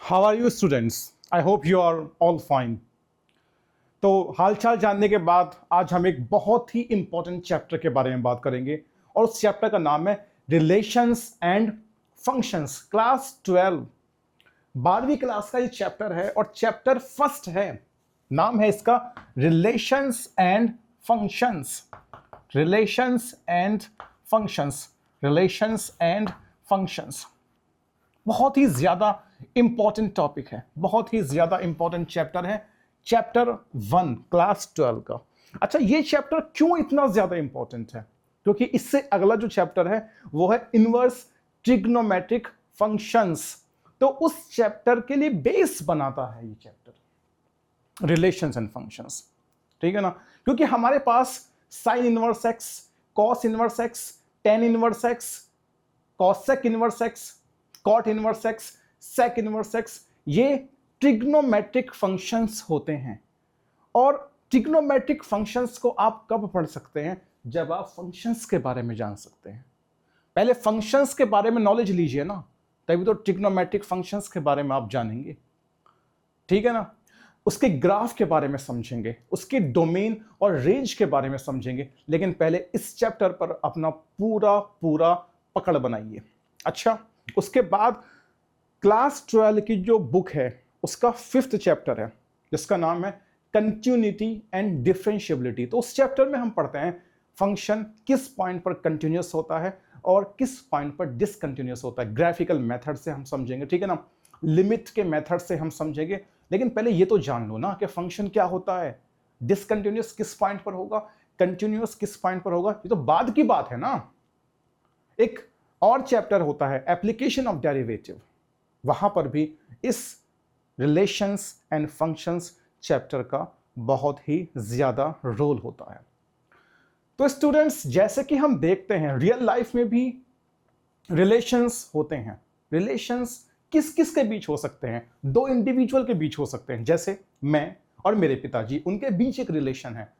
How are you students? I hope you are all fine. तो हालचाल जानने के बाद आज हम एक बहुत ही इंपॉर्टेंट चैप्टर के बारे में बात करेंगे और उस चैप्टर का नाम है रिलेशंस एंड फंक्शंस। क्लास 12 12वीं क्लास का ये चैप्टर है और चैप्टर फर्स्ट है। नाम है इसका relations and functions. Relations and functions. Relations and functions बहुत ही ज्यादा इंपॉर्टेंट टॉपिक है, बहुत ही ज्यादा इंपॉर्टेंट चैप्टर है। चैप्टर 1 क्लास 12 का। अच्छा, ये चैप्टर क्यों इतना ज्यादा इंपॉर्टेंट है? क्योंकि इससे अगला जो चैप्टर है वो है इनवर्स ट्रिग्नोमेट्रिक फंक्शंस। तो उस चैप्टर के लिए बेस बनाता है ये चैप्टर, रिलेशंस एंड फंक्शंस। ठीक है ना? क्योंकि हमारे पास sine inverse x, cos inverse x, tan inverse x, cosec inverse x, cot inverse x, sec inverse x, ये ट्रिग्नोमेट्रिक फंक्शंस होते हैं। और ट्रिग्नोमेट्रिक फंक्शंस को आप कब पढ़ सकते हैं? जब आप फंक्शंस के बारे में जान सकते हैं। पहले फंक्शंस के बारे में नॉलेज लीजिए ना, तभी तो ट्रिग्नोमेट्रिक फंक्शंस के बारे में आप जानेंगे। ठीक है ना? उसके ग्राफ के बारे में समझेंगे, उसके डोमेन और रेंज के बारे में समझेंगे। लेकिन पहले इस चैप्टर पर अपना पूरा पूरा पकड़ बनाइए। अच्छा, उसके बाद क्लास 12 की जो बुक है उसका 5th चैप्टर है जिसका नाम है कंटिन्यूटी एंड डिफरेंशिएबिलिटी। तो उस चैप्टर में हम पढ़ते हैं फंक्शन किस पॉइंट पर कंटिन्यूअस होता है और किस पॉइंट पर डिसकंटिन्यूअस होता है। ग्राफिकल मेथड से हम समझेंगे, ठीक है ना? लिमिट के मेथड से हम समझेंगे। लेकिन पहले ये तो जान लो ना कि फंक्शन क्या होता है, डिसकंटिन्यूअस किस पॉइंट पर होगा, कंटिन्यूअस किस पॉइंट पर होगा। ये तो बाद की बात है ना। एक और चैप्टर होता है एप्लीकेशन ऑफ डेरिवेटिव, वहां पर भी इस रिलेशंस एंड फंक्शंस चैप्टर का बहुत ही ज्यादा रोल होता है। तो स्टूडेंट्स, जैसे कि हम देखते हैं रियल लाइफ में भी रिलेशंस होते हैं। रिलेशंस किस किस के बीच हो सकते हैं? दो इंडिविजुअल के बीच हो सकते हैं। जैसे मैं और मेरे पिताजी, उनके बीच एक रिलेशन है।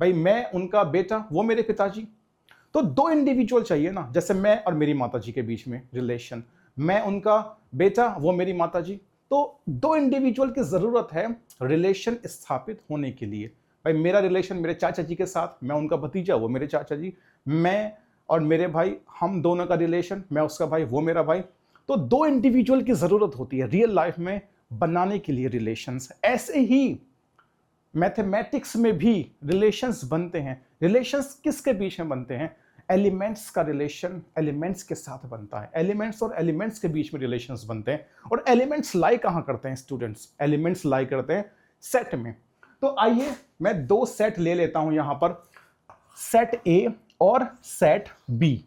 भाई, मैं उनका बेटा, वो मेरे पिताजी। तो दो इंडिविजुअल चाहिए ना, जैसे मैं और मेरी माताजी के बीच में रिलेशन, मैं उनका बेटा, वो मेरी माताजी। तो दो इंडिविजुअल की जरूरत है रिलेशन स्थापित होने के लिए। भाई, मेरा रिलेशन मेरे चाचा जी के साथ, मैं उनका भतीजा, वो मेरे चाचा जी। मैं और मेरे भाई, हम दोनों का रिलेशन, मैं उसका भाई, वो मेरा भाई। तो दो इंडिविजुअल की जरूरत होती है रियल लाइफ में बनाने के लिए रिलेशंस। ऐसे ही मैथमेटिक्स में भी रिलेशंस बनते हैं। रिलेशंस किसके बीच में बनते हैं? एलिमेंट्स का रिलेशन एलिमेंट्स के साथ बनता है। एलिमेंट्स और एलिमेंट्स के बीच में रिलेशंस बनते हैं। और एलिमेंट्स लाई कहां करते हैं स्टूडेंट्स? एलिमेंट्स लाई करते हैं सेट में। तो आइए मैं दो सेट ले लेता हूं यहां पर, सेट ए और सेट बी।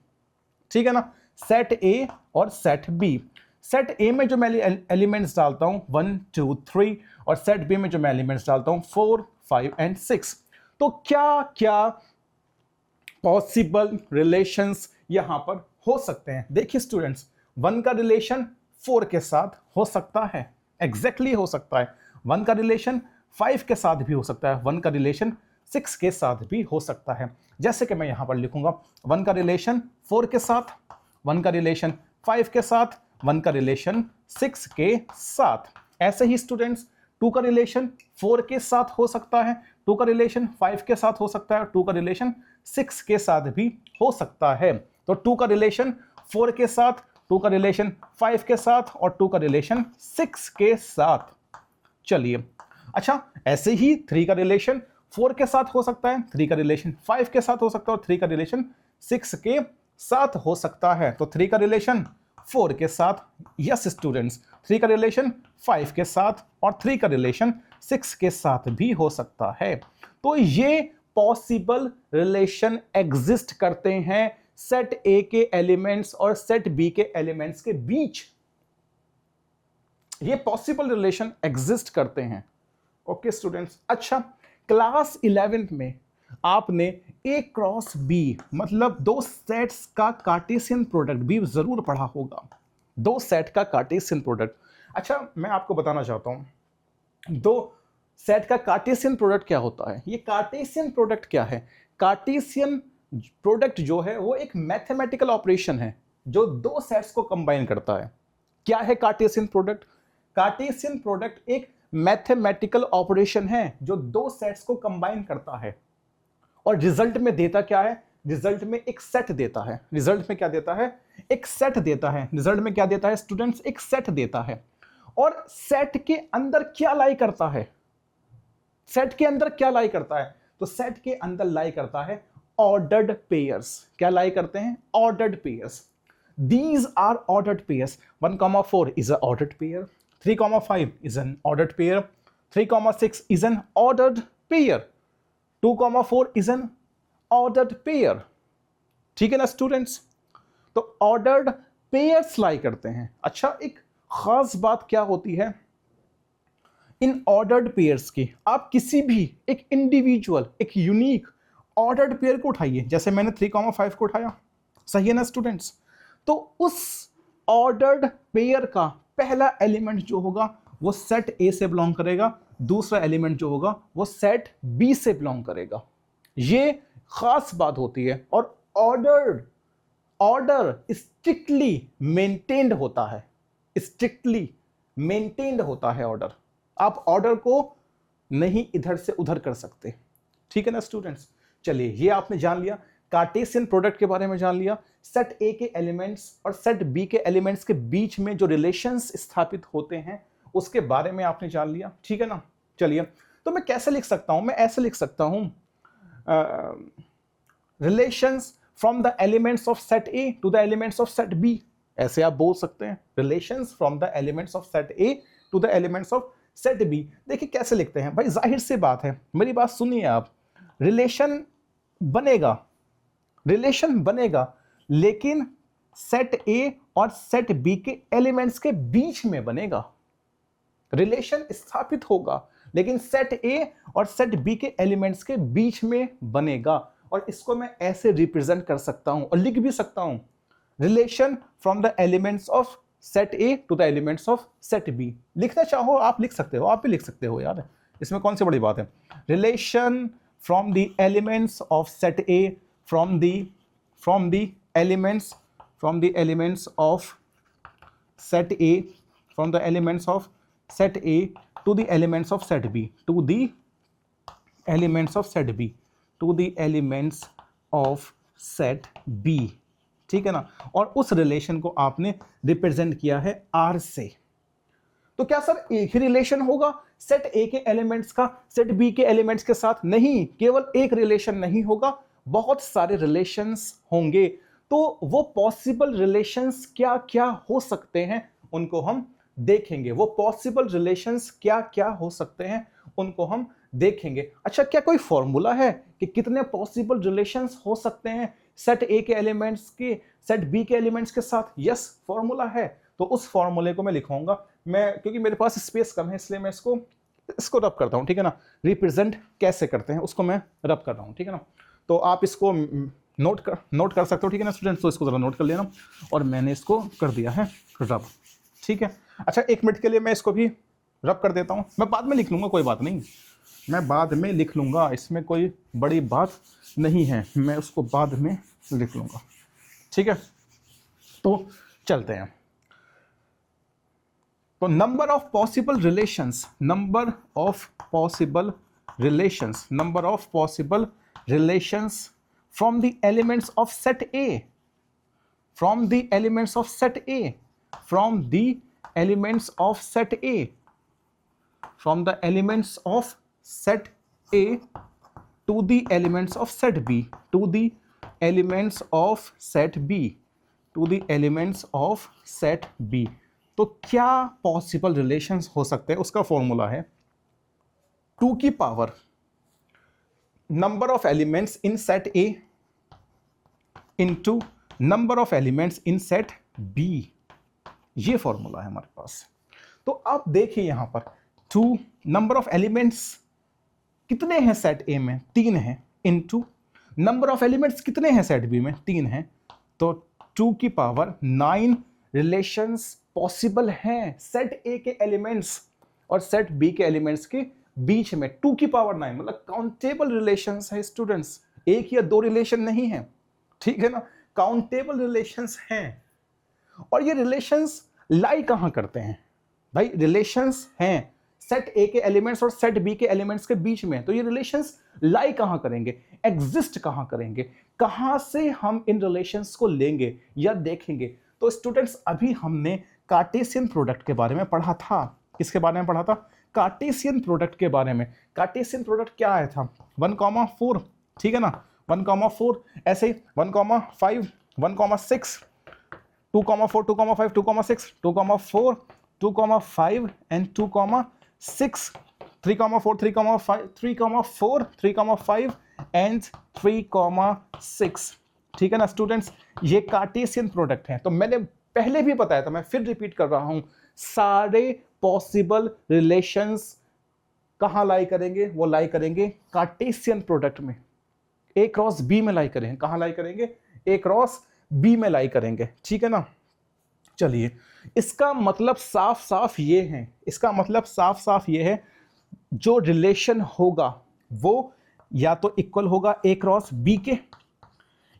ठीक है ना? सेट ए और सेट बी। सेट ए में जो मैं एलिमेंट्स डालता हूं 1 2 3, और सेट बी में जो मैं एलिमेंट्स डालता हूं 4 5 एंड 6। तो क्या क्या पॉसिबल रिलेशंस यहां पर हो सकते हैं? देखिए स्टूडेंट्स, 1 का रिलेशन 4 के साथ हो सकता है, एग्जैक्टली हो सकता है। 1 का रिलेशन 5 के साथ भी हो सकता है, 1 का रिलेशन 6 के साथ भी हो सकता है। जैसे कि मैं यहां पर लिखूंगा 1 का रिलेशन 4 के साथ, 1 का रिलेशन 5 के साथ, 1 का रिलेशन 6 के साथ। ऐसे ही स्टूडेंट्स, 2 का रिलेशन 4 के साथ हो सकता है, 2 का रिलेशन 5 के साथ हो सकता है, 2 का रिलेशन 6 के साथ भी हो सकता है। तो 2 का रिलेशन 4 के साथ, 2 का रिलेशन 5 के साथ और 2 का रिलेशन 6 के साथ। चलिए, अच्छा, ऐसे ही 3 का रिलेशन 4 के साथ हो सकता है, 3 का रिलेशन 5 के साथ हो सकता है और 3 का रिलेशन 6 के साथ हो सकता है। तो 3 का रिलेशन 4 के साथ, यस स्टूडेंट्स, 3 का रिलेशन 5 के साथ और 3 का रिलेशन 6 के साथ भी हो सकता है। तो ये पॉसिबल रिलेशन एग्जिस्ट करते हैं सेट ए के एलिमेंट्स और सेट बी के एलिमेंट्स के बीच। ये पॉसिबल रिलेशन एग्जिस्ट करते हैं। ओके स्टूडेंट्स, अच्छा, क्लास 11th में आपने ए क्रॉस बी मतलब दो सेट्स का कार्टेशियन प्रोडक्ट भी जरूर पढ़ा होगा। दो सेट का कार्टेशियन प्रोडक्ट। अच्छा, मैं आपको बताना चाहता हूं दो सेट का कार्टेशियन प्रोडक्ट क्या होता है। ये कार्टेशियन प्रोडक्ट क्या है? कार्टेशियन प्रोडक्ट जो है वो एक मैथमेटिकल ऑपरेशन है जो दो सेट्स को कंबाइन करता है। क्या है कार्टेशियन प्रोडक्ट? कार्टेशियन प्रोडक्ट एक मैथमेटिकल ऑपरेशन है जो दो सेट्स को कंबाइन करता है और रिजल्ट में देता क्या है, रिजल्ट में एक सेट देता है। रिजल्ट में क्या देता है, एक सेट देता है। रिजल्ट में क्या देता है स्टूडेंट्स, एक सेट देता है। और सेट के अंदर क्या लाई करता है, सेट के अंदर क्या लाई करता है, तो सेट के अंदर लाई करता है ऑर्डर्ड पेयर्स। क्या लाई करते हैं, ordered pairs. These are ordered pairs. 1,4 is an ordered pair. 3,5 is an ordered pair. 3,6 is an ordered pair. 2,4 is an ordered pair. ठीक है ना स्टूडेंट्स, तो ऑर्डर्ड पेयर्स लाई करते हैं। अच्छा, एक खास बात क्या होती है इन ऑर्डर्ड पेयर्स की, आप किसी भी एक इंडिविजुअल, एक यूनिक ऑर्डर्ड पेयर को उठाइए, जैसे मैंने 3,5 को उठाया, सही है ना स्टूडेंट्स, तो उस ऑर्डर्ड पेयर का पहला एलिमेंट जो होगा वो सेट ए से बिलोंग करेगा, दूसरा एलिमेंट जो होगा वो सेट बी से बिलोंग करेगा। ये खास बात होती है। और ऑर्डर स्ट्रिक्टली मेंटेन्ड होता है, स्ट्रिक्टली मेंटेन्ड होता है ऑर्डर। आप ऑर्डर को नहीं इधर से उधर कर सकते, ठीक है ना स्टूडेंट्स। चलिए, ये आपने जान लिया, कार्टेशियन प्रोडक्ट के बारे में जान लिया, सेट ए के एलिमेंट्स और सेट बी के एलिमेंट्स के बीच में जो रिलेशंस स्थापित होते हैं उसके बारे में आपने जान लिया, ठीक है ना। चलिए, तो मैं कैसे लिख सकता हूं, मैं ऐसे लिख सकता हूं, relations from the elements of set A to the elements of set B, ऐसे आप बोल सकते हैं, relations from the elements of set A to the elements of set B. देखिए कैसे लिखते हैं भाई, जाहिर सी बात है, मेरी बात सुनिए आप, रिलेशन बनेगा लेकिन सेट ए और सेट बी के एलिमेंट्स के बीच में बनेगा। रिलेशन स्थापित होगा लेकिन सेट ए और सेट बी के एलिमेंट्स के बीच में बनेगा। और इसको मैं ऐसे रिप्रेजेंट कर सकता हूं और लिख भी सकता हूं, relation from the elements of set A to the elements of set B. लिखना चाहो आप लिख सकते हो, आप भी लिख सकते हो यार, इसमें कौन सी बड़ी बात है। Relation from the elements of set A from the elements of set A, from the elements of set A to the elements of set B, to the elements of set B, to the elements of set B, ठीक है ना। और उस relation को आपने represent किया है R से। तो क्या सर एक ही रिलेशन होगा सेट A के एलिमेंट्स का सेट B के एलिमेंट्स के साथ? नहीं, केवल एक रिलेशन नहीं होगा, बहुत सारे रिलेशंस होंगे। तो वो पॉसिबल रिलेशंस क्या क्या हो सकते हैं उनको हम देखेंगे, वो पॉसिबल रिलेशंस क्या क्या हो सकते हैं उनको हम देखेंगे। अच्छा, क्या कोई फॉर्मूला है कि कितने पॉसिबल रिलेशंस हो सकते हैं सेट ए के एलिमेंट्स के सेट बी के एलिमेंट्स के साथ? यस, फॉर्मूला है। तो उस फॉर्मूले को मैं लिखूंगा, मैं क्योंकि मेरे पास स्पेस कम है इसलिए मैं इसको रब करता हूं, ठीक है ना। रिप्रेजेंट कैसे करते हैं उसको मैं रब कर रहा हूं, ठीक है ना। तो आप इसको नोट कर सकते हो, ठीक है ना स्टूडेंट्स। तो इसको ज़रा नोट कर लेना, और मैंने इसको कर दिया है रब, ठीक है। अच्छा, 1 मिनट के लिए मैं इसको भी रब कर देता हूँ, मैं बाद में लिख लूँगा, कोई बात नहीं, मैं बाद में लिख लूँगा, इसमें कोई बड़ी बात नहीं है, मैं उसको बाद में लिख लूँगा, ठीक है। तो चलते हैं। तो number of possible relations from the elements of set A, from the elements of set A, from the elements of set A, from the elements of set A to the elements of set B, to the elements of set B, to the elements of set B। तो क्या possible relations हो सकते हैं, उसका formula है 2 की power number of elements in set A into number of elements in set B, ये formula है हमारे पास। तो आप देखिए यहां पर 2 नंबर ऑफ एलिमेंट्स कितने हैं सेट A में, 3 हैं, इनटू नंबर ऑफ एलिमेंट्स कितने हैं सेट B में, 3 हैं। तो 2 की पावर 9 रिलेशंस पॉसिबल हैं सेट A के एलिमेंट्स और सेट B के एलिमेंट्स के बीच में। 2 की पावर 9 मतलब काउंटेबल रिलेशंस है स्टूडेंट्स, एक या दो रिलेशन नहीं है, ठीक है ना, काउंटेबल रिलेशंस हैं। और ये रिलेशंस लाई कहां करते हैं, भाई रिलेशंस हैं सेट ए के एलिमेंट्स और सेट बी के एलिमेंट्स के बीच में, तो ये रिलेशंस लाई कहां करेंगे, एग्जिस्ट कहां करेंगे, कहां से हम इन रिलेशंस को लेंगे या देखेंगे। तो स्टूडेंट्स अभी हमने कार्टेशियन प्रोडक्ट के बारे में पढ़ा था। किसके बारे में पढ़ा था? कार्टेशियन प्रोडक्ट के बारे में। कार्टेशियन प्रोडक्ट क्या आया था? 1,4, ठीक है ना, 1,4, ऐसे ही 1,5, 1,6, 2,4, 2,5, 2,6, 2,4, 2,5 and 2,6, 3,4, 3,5, 3,4, 3,5 and 3,6, ठीक है ना स्टूडेंट्स, ये कार्टेशियन प्रोडक्ट हैं। तो मैंने पहले भी बताया था, मैं फिर रिपीट कर रहा हूं, सारे पॉसिबल रिलेशंस कहां लाई करेंगे? वो लाई करेंगे कार्टेशियन प्रोडक्ट में, ए क्रॉस बी में लाई करेंगे। कहां लाई करेंगे? ए क्रॉस बी में लाई करेंगे, ठीक है ना। चलिए, इसका मतलब साफ साफ ये है, इसका मतलब साफ साफ ये है, जो रिलेशन होगा वो या तो इक्वल होगा ए क्रॉस बी के,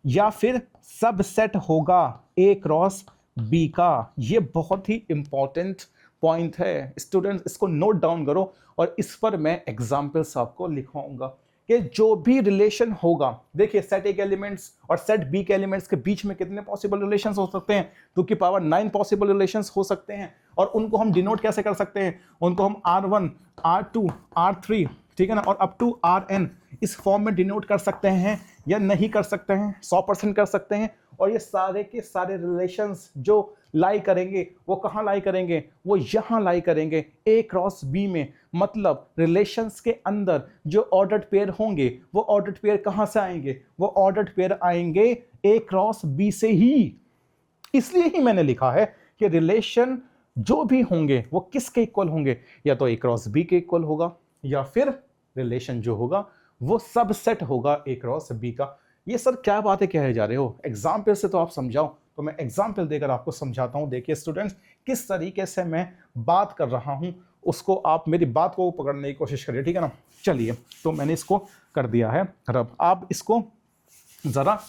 या फिर सबसेट होगा ए क्रॉस बी का। ये बहुत ही इंपॉर्टेंट पॉइंट है स्टूडेंट्स, इसको नोट डाउन करो और इस पर मैं एग्जाम्पल्स आपको लिखवाऊंगा कि जो भी रिलेशन होगा, देखिए सेट ए के एलिमेंट्स और सेट बी के एलिमेंट्स के बीच में कितने पॉसिबल रिलेशंस हो सकते हैं? 2 की पावर 9 पॉसिबल रिलेशंस हो सकते हैं। और उनको हम डिनोट कैसे कर सकते हैं? उनको हम R1, R2, R3, ठीक है ना, और अप टू Rn इस फॉर्म में डिनोट कर सकते हैं या नहीं कर सकते हैं? 100% कर सकते हैं। और ये सारे के सारे रिलेशंस जो लाई करेंगे वो कहाँ लाई करेंगे? वो यहाँ लाई करेंगे ए क्रॉस बी में। मतलब रिलेशंस के अंदर जो ऑर्डर्ड पेयर होंगे वो ऑर्डर्ड पेयर कहाँ से आएंगे? वो ऑर्डर्ड पेयर आएंगे ए क्रॉस बी से ही। इसलिए ही मैंने लिखा है कि रिलेशन जो भी होंगे वो किसके इक्वल होंगे? या तो ए क्रॉस बी के इक्वल होगा, या फिर रिलेशन जो होगा वो सबसेट होगा ए क्रॉस बी का। ये सर क्या बातें कहे जा रहे हो? एग्जाम्पल से तो आप समझाओ। तो मैं एग्जाम्पल देकर आपको समझाता हूं। देखिए स्टूडेंट्स, किस तरीके से मैं बात कर रहा हूं उसको आप मेरी बात को पकड़ने की कोशिश करिए, ठीक है ना। चलिए, तो मैंने इसको कर दिया है रब। आप इसको जरा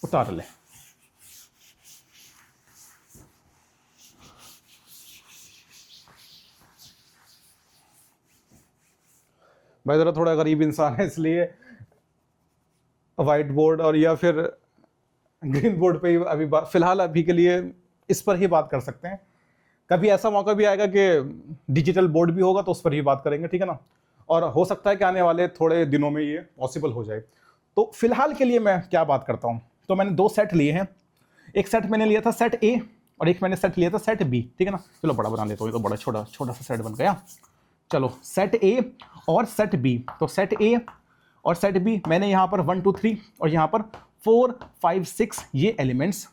उतार ले। भाई जरा थोड़ा गरीब इंसान है इसलिए व्हाइट बोर्ड और या फिर ग्रीन बोर्ड पे ही अभी फिलहाल अभी के लिए इस पर ही बात कर सकते हैं। कभी ऐसा मौका भी आएगा कि डिजिटल बोर्ड भी होगा तो उस पर ही बात करेंगे, ठीक है ना। और हो सकता है कि आने वाले थोड़े दिनों में ये पॉसिबल हो जाए। तो फिलहाल के लिए मैं क्या बात करता हूँ, तो मैंने 2 सेट लिए हैं। एक सेट मैंने लिया था सेट ए और एक मैंने सेट लिया था सेट बी, ठीक है ना। चलो बड़ा बना लेता हूँ, ये तो बड़ा छोटा छोटा सा सेट बन गया। चलो, सेट ए और सेट बी। तो सेट ए और सेट बी मैंने यहां पर 1 2 3 और यहां पर 4 5 6 ये एलिमेंट्स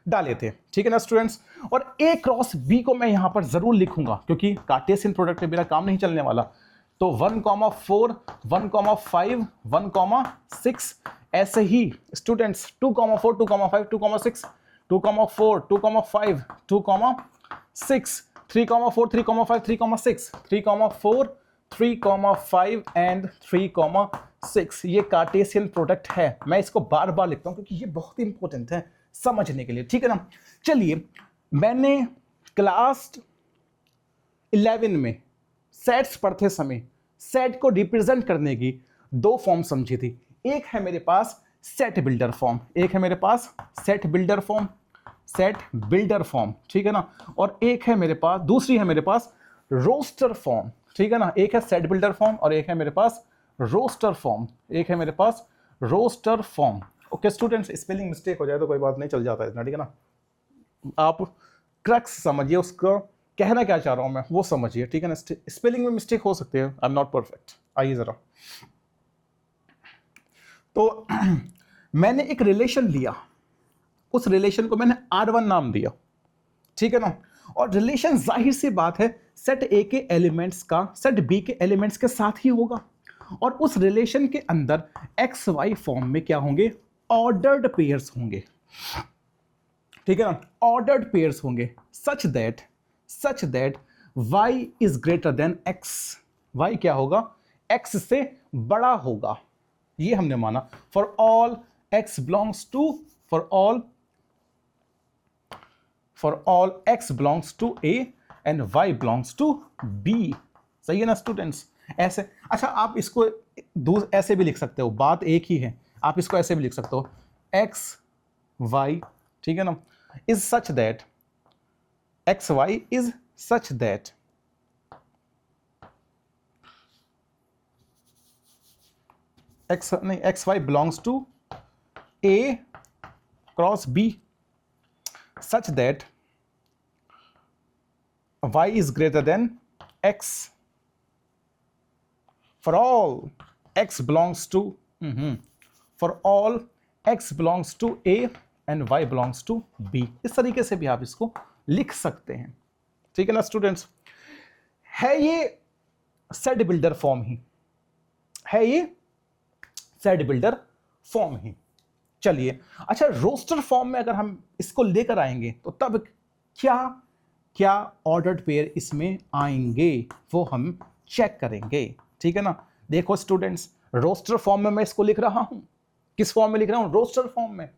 डाले थे, ठीक है ना स्टूडेंट्स। और ए क्रॉस बी को मैं यहां पर जरूर लिखूंगा क्योंकि कार्टेशियन प्रोडक्ट में मेरा काम नहीं चलने वाला। तो 1,4, 1,5, 1,6 ऐसे ही स्टूडेंट्स 2,4, 2,5, 2,6, 2,4, 2,5, 2,6, 3,4, 3,5, 3,6, 3,4, 3,5 एंड 3,6। ये कार्टेशियन प्रोडक्ट है। मैं इसको बार बार लिखता हूं क्योंकि ये बहुत इंपॉर्टेंट है समझने के लिए, ठीक है ना। चलिए, मैंने क्लास 11 में सेट्स पढ़ते समय सेट को रिप्रेजेंट करने की 2 फॉर्म समझी थी। एक है मेरे पास सेट बिल्डर फॉर्म, एक है मेरे पास set builder form, set builder form, ठीक है ना। और एक है मेरे पास, दूसरी है मेरे पास रोस्टर फॉर्म, ठीक है ना। एक है सेट बिल्डर फॉर्म और एक है मेरे पास रोस्टर फॉर्म, एक है मेरे पास roster form. Okay students, spelling mistake हो जाए तो कोई बात नहीं, चल जाता है इतना, ठीक है ना। आप क्रक्स समझिए, उसको कहना क्या चाह रहा हूं मैं वो समझिए, ठीक है ना। स्पेलिंग में मिस्टेक हो सकती है, आई एम नॉट परफेक्ट। आइए जरा, तो मैंने एक रिलेशन लिया, उस रिलेशन को मैंने R1 नाम दिया, ठीक है ना। और रिलेशन जाहिर सी बात है सेट ए के एलिमेंट्स का सेट बी के एलिमेंट्स के साथ ही होगा। और उस रिलेशन के अंदर एक्स वाई फॉर्म में क्या होंगे? ऑर्डर्ड पेयर्स होंगे, ठीक है ना। ऑर्डर्ड पेयर्स होंगे such that y is greater then x। y क्या होगा? x से बड़ा होगा, ये हमने माना। For all x belongs to for all x belongs to A and y belongs to B। सही है ना स्टूडेंट्स? ऐसे, अच्छा आप इसको ऐसे भी लिख सकते हो, बात एक ही है, आप इसको ऐसे भी लिख सकते हो x y, ठीक है ना, is such that x y is such that x y belongs to A cross B such that y is greater than x for all x belongs to for all x belongs to A and y belongs to B। इस तरीके से भी आप इसको लिख सकते हैं, ठीक है ना स्टूडेंट्स? है ये सेट बिल्डर फॉर्म ही, है ये सेट बिल्डर फॉर्म ही। चलिए, अच्छा रोस्टर फॉर्म में अगर हम इसको लेकर आएंगे तो तब क्या क्या ऑर्डर्ड पेयर इसमें आएंगे वो हम चेक करेंगे, ठीक है ना? देखो स्टूडेंट्स, रोस्टर फॉर्म में मैं इसको लिख रहा हूं, किस फॉर्म में लिख रहा हूं? रोस्टर फॉर्म में।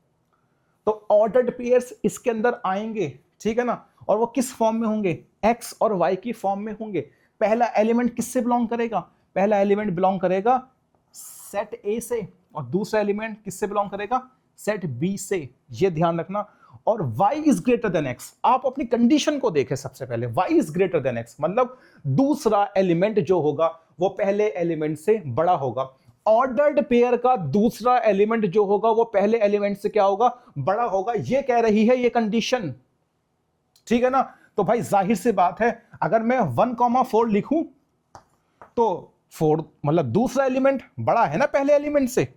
तो ऑर्डर्ड पेयर्स इसके अंदर आएंगे, ठीक है ना, और वो किस फॉर्म में होंगे? एक्स और वाई की फॉर्म में होंगे। पहला एलिमेंट किससे बिलोंग करेगा? पहला एलिमेंट बिलोंग करेगा सेट ए से, और दूसरा एलिमेंट किससे बिलोंग करेगा? सेट बी से, ये ध्यान रखना। और y is greater then x, आप अपनी कंडीशन को देखें सबसे पहले, y is greater then x मतलब दूसरा एलिमेंट जो होगा वो पहले एलिमेंट से बड़ा होगा। ऑर्डर्ड पेयर का दूसरा एलिमेंट जो होगा वो पहले एलिमेंट से क्या होगा? बड़ा होगा, ये कह रही है ये कंडीशन, ठीक है ना? तो भाई जाहिर सी बात है, अगर मैं 1,4 लिखूं तो 4 मतलब दूसरा एलिमेंट बड़ा है ना पहले एलिमेंट से,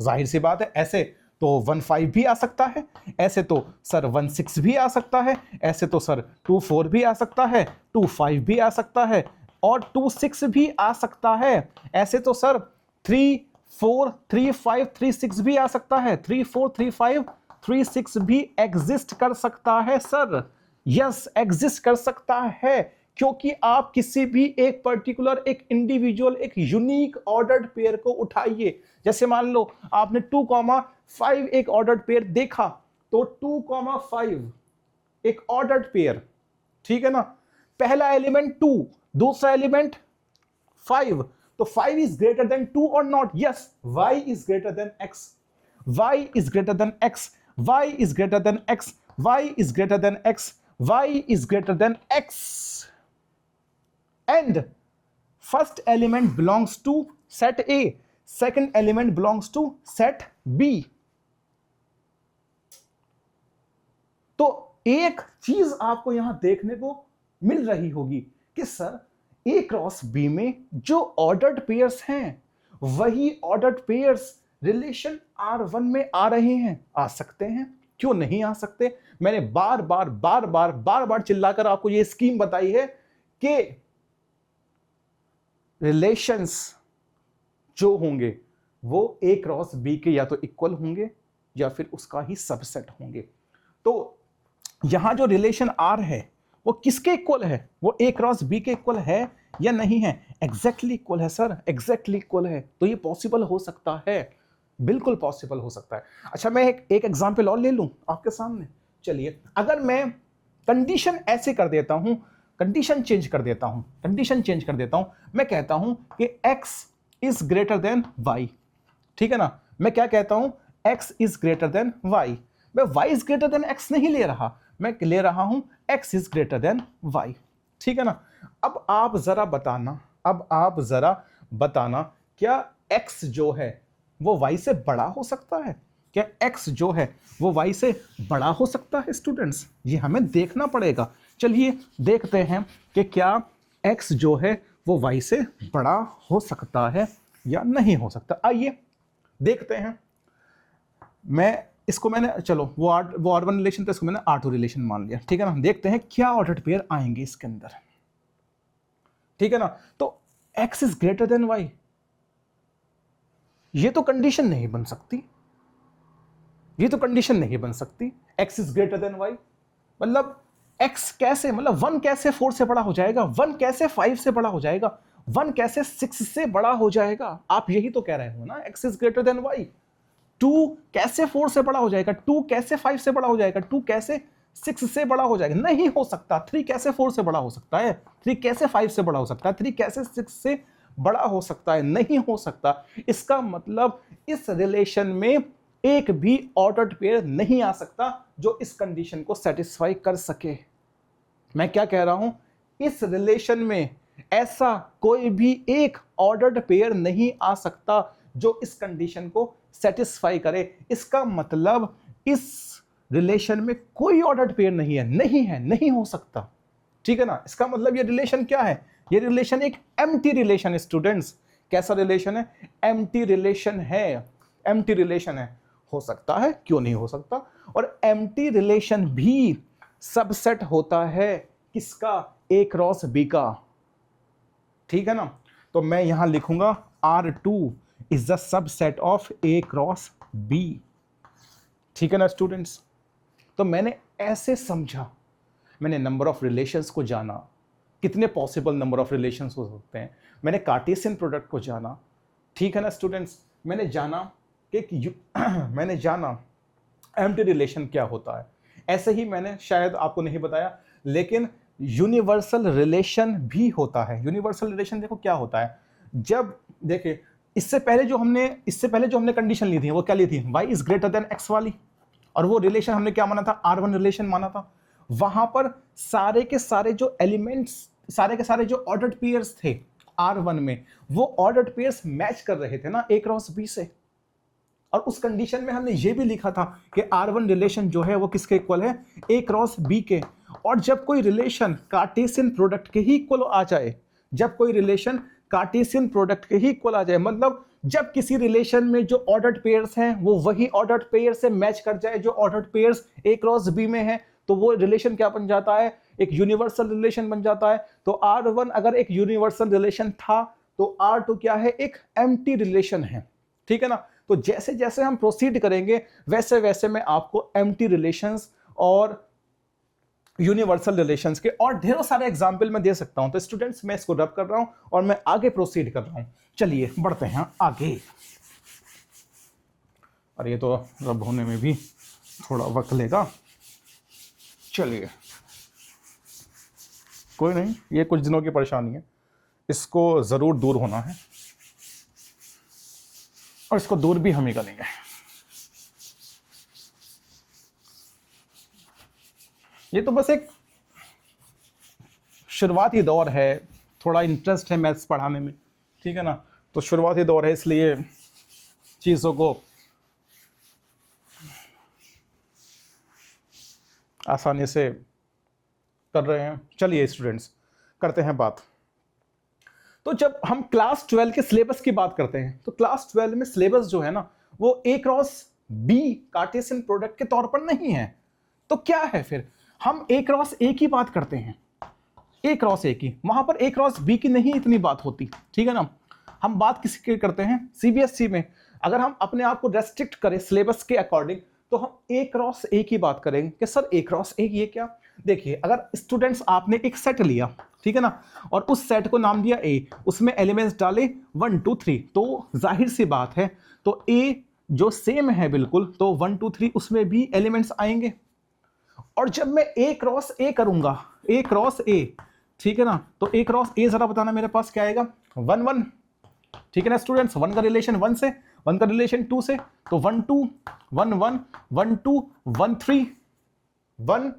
जाहिर सी बात है। ऐसे तो 1,5 भी आ सकता है, ऐसे तो सर 1,6 भी आ सकता है, ऐसे तो सर 2,4 भी आ सकता है, 2,5 भी आ सकता है, और 2,6 भी आ सकता है। ऐसे तो सर 3,4, 3,5, 3,6 भी आ सकता है, 3,4, 3,5, 3,6 भी एग्जिस्ट कर सकता है सर। यस, एग्जिस्ट कर सकता है, क्योंकि आप किसी भी एक पर्टिकुलर, एक इंडिविजुअल, एक यूनिक ऑर्डर्ड पेयर को उठाइए। जैसे मान लो आपने 2,5 एक ऑर्डर्ड पेयर देखा, तो 2,5 एक ऑर्डर्ड पेयर, ठीक है ना? पहला एलिमेंट 2, दूसरा एलिमेंट 5, तो 5 इज ग्रेटर देन 2 और not? Yes, y is greater then x, y is greater then x, y is greater then x, y is greater then x, y is greater then x, and first element belongs to set A, second element belongs to set B। तो एक चीज आपको यहां देखने को मिल रही होगी कि सर A क्रॉस B में जो ऑर्डर्ड पेयर्स हैं वही ऑर्डर्ड पेयर्स रिलेशन R1 में आ रहे हैं। आ सकते हैं, क्यों नहीं आ सकते? मैंने बार बार चिल्लाकर आपको ये स्कीम बताई है कि रिलेशंस जो होंगे वो A क्रॉस B के या तो इक्वल होंगे या फिर उसका ही सबसेट होंगे। तो यहां जो रिलेशन R है वो किसके इक्वल है? वो A क्रॉस B के इक्वल है या नहीं है? एग्जैक्टली इक्वल है सर, एग्जैक्टली इक्वल है। तो ये पॉसिबल हो सकता है, बिल्कुल पॉसिबल हो सकता है। अच्छा, मैं एक एग्जांपल और ले लूं आपके सामने। चलिए, अगर मैं कंडीशन ऐसे कर देता हूं, कंडीशन चेंज कर देता हूं, मैं कहता हूं कि x is greater then y, ठीक है ना? मैं क्या कहता हूं? x is greater then y। मैं y is greater then x नहीं ले रहा, मैं ले रहा हूं x is greater then y, ठीक है ना? अब आप जरा बताना, क्या x जो है वो y से बड़ा हो सकता है? क्या x जो है वो y से बड़ा हो सकता है स्टूडेंट्स? ये हमें देखना पड़ेगा। चलिए देखते हैं कि क्या x जो है वो y से बड़ा हो सकता है या नहीं हो सकता। आइए देखते हैं। मैंने चलो वो R1 रिलेशन था, इसको मैंने R2 रिलेशन मान लिया, ठीक है ना? देखते हैं क्या ऑर्डर्ड पेयर आएंगे इसके अंदर, ठीक है ना? तो x is greater then y, ये तो कंडीशन नहीं बन सकती, x is greater then y मतलब x कैसे, मतलब 1 कैसे 4 से बड़ा हो जाएगा, 1 कैसे 5 से बड़ा हो जाएगा, 1 कैसे 6 से बड़ा हो जाएगा? आप यही तो कह रहे हो ना, x is greater then y। 2 कैसे 4 से बड़ा हो जाएगा, 2 कैसे 5 से बड़ा हो जाएगा, 2 कैसे 6 से बड़ा हो जाएगा, नहीं हो सकता। 3 कैसे 4 से बड़ा हो सकता है, 3 कैसे 5 से बड़ा हो सकता है, 3 कैसे 6 से बड़ा हो सकता है, नहीं हो सकता। इसका मतलब इस रिलेशन में एक भी ऑर्डर्ड पेयर नहीं आ सकता जो इस कंडीशन को सेटिस्फाई कर सके। मैं क्या कह रहा हूं, इस रिलेशन में ऐसा कोई भी एक ऑर्डर्ड पेयर नहीं आ सकता जो इस कंडीशन को सेटिस्फाई करे। इसका मतलब इस रिलेशन में कोई ऑर्डर्ड पेयर नहीं है, नहीं हो सकता। ठीक है ना। इसका मतलब ये रिलेशन क्या है, ये रिलेशन एक एम्प्टी रिलेशन है स्टूडेंट्स। कैसा रिलेशन है, एम्प्टी रिलेशन है, एम्प्टी रिलेशन है। हो सकता है, क्यों नहीं हो सकता। और एम्प्टी रिलेशन भी सबसेट होता है किसका, ए क्रॉस बी का। ठीक है ना। तो मैं यहां लिखूंगा R2 is the subset of A cross B. ठीक है ना स्टूडेंट्स। तो मैंने ऐसे समझा, मैंने नंबर ऑफ रिलेशंस को जाना, कितने पॉसिबल नंबर ऑफ रिलेशंस हो सकते हैं, मैंने कार्टेशियन प्रोडक्ट को जाना। ठीक है ना स्टूडेंट्स। मैंने जाना कि मैंने जाना एम्प्टी रिलेशन क्या होता है। ऐसे ही मैंने शायद आपको नहीं बताया, लेकिन यूनिवर्सल रिलेशन भी होता है। यूनिवर्सल रिलेशन देखो क्या होता है, जब देखिए इससे पहले जो हमने कंडीशन ली थी वो क्या ली थी, y is greater then x वाली, और वो रिलेशन हमने क्या माना था, R1 रिलेशन माना था। वहां पर सारे के सारे जो एलिमेंट्स, सारे के सारे जो ऑर्डर्ड पेयर्स थे R1 में, वो ऑर्डर्ड पेयर्स मैच कर रहे थे ना A क्रॉस B से। और उस कंडीशन में हमने ये भी लिखा था कि R1 रिलेशन जो है वो किसके इक्वल है, A क्रॉस B के। और जब कोई रिलेशन कार्टेशियन प्रोडक्ट के ही इक्वल आ जाए, जब कोई रिलेशन कार्टेशियन प्रोडक्ट के ही इक्वल आ जाए, मतलब जब किसी रिलेशन में जो ऑर्डर्ड पेयर्स हैं वो वही ऑर्डर्ड पेयर से मैच कर जाए जो ordered pairs A cross B में है, तो वो रिलेशन क्या बन जाता है, एक यूनिवर्सल रिलेशन बन जाता है। तो R1 अगर एक यूनिवर्सल रिलेशन था तो R2 क्या है, एक एम्प्टी रिलेशन है। ठीक है ना। तो जैसे जैसे हम प्रोसीड करेंगे वैसे वैसे मैं आपको एम्प्टी रिलेशंस और यूनिवर्सल रिलेशंस के और ढेरों सारे एग्जाम्पल मैं दे सकता हूं। तो स्टूडेंट्स मैं इसको रब कर रहा हूं और मैं आगे प्रोसीड कर रहा हूं। चलिए बढ़ते हैं आगे। और ये तो रब होने में भी थोड़ा वक्त लेगा। चलिए कोई नहीं, ये कुछ दिनों की परेशानी है, इसको जरूर दूर होना है और इसको दूर भी हम ही करेंगे। ये तो बस एक शुरुआती दौर है, थोड़ा इंटरेस्ट है मैथ्स पढ़ाने में। ठीक है ना। तो शुरुआती दौर है इसलिए चीज़ों को आसानी से कर रहे हैं। चलिए स्टूडेंट्स करते हैं बात। तो जब हम क्लास 12 के सिलेबस की बात करते हैं तो क्लास 12 में सिलेबस जो है ना वो A cross B Cartesian product के तौर पर नहीं है। तो क्या है फिर, हम A क्रॉस A की बात करते हैं, A क्रॉस A की, वहां पर A क्रॉस B की नहीं इतनी बात होती। ठीक है ना। हम बात किसकी करते हैं, CBSE में अगर हम अपने आप को रेस्ट्रिक्ट करें सिलेबस के अकॉर्डिंग तो हम A क्रॉस A की बात करेंगे कि सर A क्रॉस A ये क्या। देखिए अगर स्टूडेंट्स आपने एक सेट लिया, ठीक है ना, और उस सेट को नाम दिया A, उसमें एलिमेंट्स डाले 1 2 3, तो जाहिर सी बात है तो A जो सेम है बिल्कुल, तो 1 2 3 उसमें भी एलिमेंट्स आएंगे। और जब मैं A क्रॉस A करूंगा, A क्रॉस A, ठीक है ना, तो A क्रॉस A जरा बताना मेरे पास क्या आएगा, 1 1। ठीक है ना स्टूडेंट्स, 1 का रिलेशन 1 से, 1 का रिलेशन 2 से, तो 1 2 1 1 1 2 1 3 1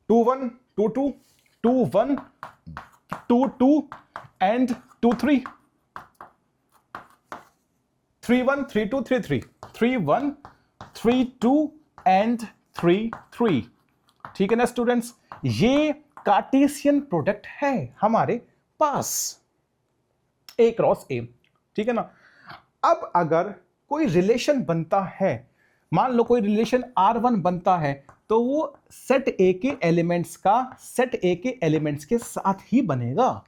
2 1 2 2 2 1 2 2 and 2 3 3 1 3 2 3 3 3 1 3 2 and 3 3। ठीक है ना स्टूडेंट्स, ये कार्टेशियन प्रोडक्ट है हमारे पास A क्रॉस A। ठीक है ना। अब अगर कोई रिलेशन बनता है, मान लो कोई रिलेशन R1 बनता है, तो वो सेट A के एलिमेंट्स का सेट A के एलिमेंट्स के साथ ही बनेगा।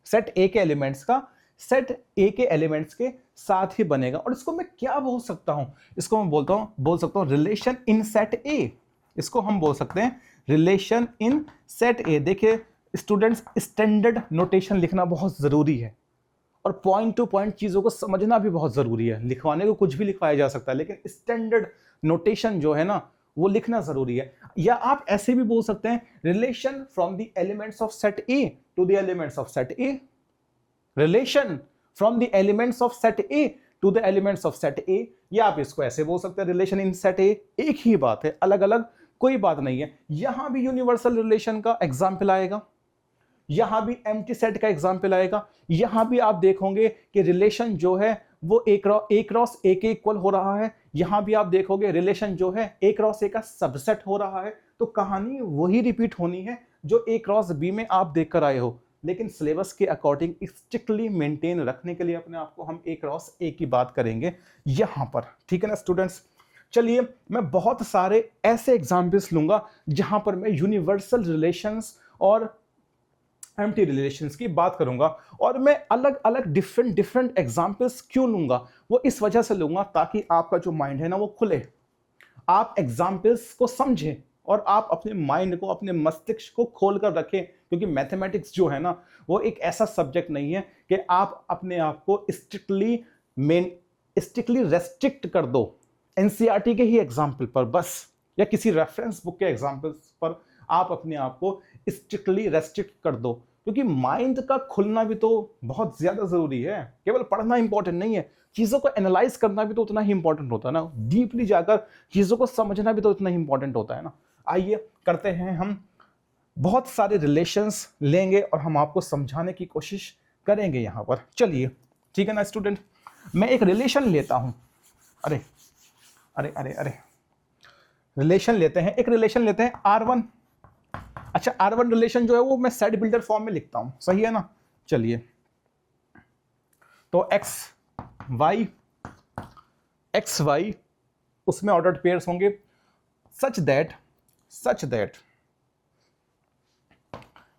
सेट A के एलिमेंट्स का सेट A के एलिमेंट्स के साथ ही बनेगा। और इसको मैं क्या बोल सकता हूं, इसको मैं बोल सकता हूं रिलेशन इन सेट A। इसको हम बोल सकते हैं रिलेशन इन सेट A। देखिए स्टूडेंट्स, स्टैंडर्ड नोटेशन लिखना बहुत जरूरी है और पॉइंट टू पॉइंट चीज़ों को समझना भी बहुत ज़रूरी है। लिखवाने को कुछ भी लिखवाया जा सकता है, लेकिन स्टैंडर्ड नोटेशन जो है ना वो लिखना ज़रूरी है। या आप ऐसे भी बोल सकते हैं, relation from the elements of set A to the elements of set A, relation from the elements of set A to the elements of set A, या आप इसको ऐसे बोल सकते हैं, रिलेशन इन सेट ए। एक ही बात है, अलग अलग कोई बात नहीं है। यहां भी यूनिवर्सल रिलेशन का एग्जाम्पल आएगा, यहां भी एम्प्टी सेट का एग्जाम्पल आएगा। यहां भी आप देखोगे कि रिलेशन जो है वो ए क्रॉस ए के इक्वल हो रहा है। यहां भी आप देखोगे रिलेशन जो है ए क्रॉस ए का सबसेट हो रहा है। तो कहानी वही रिपीट होनी है जो ए क्रॉस बी में आप देख कर आए हो, लेकिन सिलेबस के अकॉर्डिंग स्ट्रिक्टली मेंटेन रखने के लिए अपने आप को हम ए क्रॉस ए की बात करेंगे यहां पर, ठीक है ना स्टूडेंट्स। चलिए, मैं बहुत सारे ऐसे एग्जाम्पल्स लूंगा जहां पर मैं यूनिवर्सल रिलेशंस और एम्प्टी रिलेशंस की बात करूंगा। और मैं अलग अलग डिफरेंट एग्जाम्पल्स क्यों लूंगा, वो इस वजह से लूंगा ताकि आपका जो माइंड है ना वो खुले, आप एग्जाम्पल्स को समझें और आप अपने माइंड को, अपने मस्तिष्क को खोल कर रखें। क्योंकि मैथमेटिक्स जो है ना वो एक ऐसा सब्जेक्ट नहीं है कि आप अपने आप को स्ट्रिक्टली रेस्ट्रिक्ट कर दो एनसीईआरटी के ही एग्जाम्पल पर बस, या किसी रेफरेंस बुक के एग्जाम्पल्स पर आप अपने आप को स्ट्रिक्टली रेस्ट्रिक्ट कर दो। क्योंकि माइंड का खुलना भी तो बहुत ज्यादा जरूरी है। केवल पढ़ना इंपॉर्टेंट नहीं है, चीजों को एनालाइज करना भी तो उतना ही इंपॉर्टेंट होता है ना, डीपली जाकर चीजों को समझना भी तो उतना ही इंपॉर्टेंट होता है ना। आइए करते हैं, हम बहुत सारे रिलेशंस लेंगे और हम आपको समझाने की कोशिश करेंगे यहां पर। चलिए, ठीक है ना स्टूडेंट। मैं एक रिलेशन लेता हूं, अरे अरे अरे अरे रिलेशन लेते हैं, एक रिलेशन लेते हैं R1। अच्छा, R1 रिलेशन जो है वो मैं सेट बिल्डर फॉर्म में लिखता हूं, सही है ना। चलिए, तो एक्स वाई उसमें ऑर्डर्ड पेयर्स होंगे सच that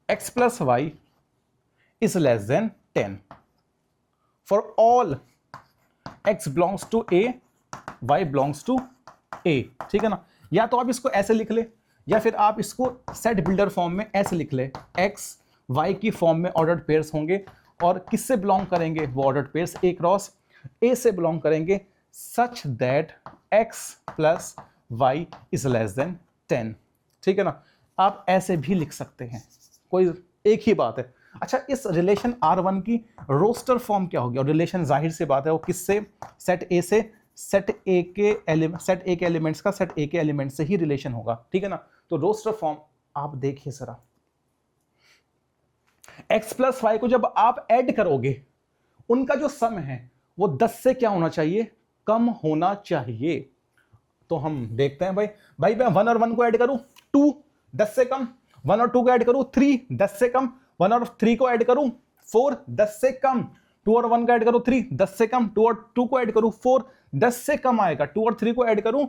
x plus y is less than 10 for all x belongs to a, y belongs to a, ठीक है ना। या तो आप इसको ऐसे लिख ले, या फिर आप इसको सेट बिल्डर फॉर्म में ऐसे लिख ले, x y की फॉर्म में ऑर्डर्ड पेयर्स होंगे और किससे बिलोंग करेंगे वो ordered pairs a cross a से बिलोंग करेंगे सच that x plus y is less than 10, ठीक है ना। आप ऐसे भी लिख सकते हैं, कोई एक ही बात है। अच्छा, इस रिलेशन R1 की रोस्टर फॉर्म क्या होगी, और रिलेशन जाहिर से बात है वो किससे, सेट ए से, सेट ए के एलिमेंट्स का सेट ए के एलिमेंट से ही रिलेशन होगा, ठीक है ना। तो रोस्टर फॉर्म आप देखिए जरा, x प्लस वाई को जब आप ऐड करोगे उनका जो सम है वो 10 से क्या होना चाहिए, कम होना चाहिए। तो हम देखते हैं भाई मैं 1 और 1 को ऐड करूं 2, 10 से कम, 1 और 2 को ऐड करूं 3, 10 से कम, 1 और 3 को ऐड करूं 4, 10 से कम, 2 और 1 को ऐड करूं 3, 10 से कम, 2 और 2 को ऐड करूं 4, 10 से कम आएगा, 2 और 3 को ऐड करूं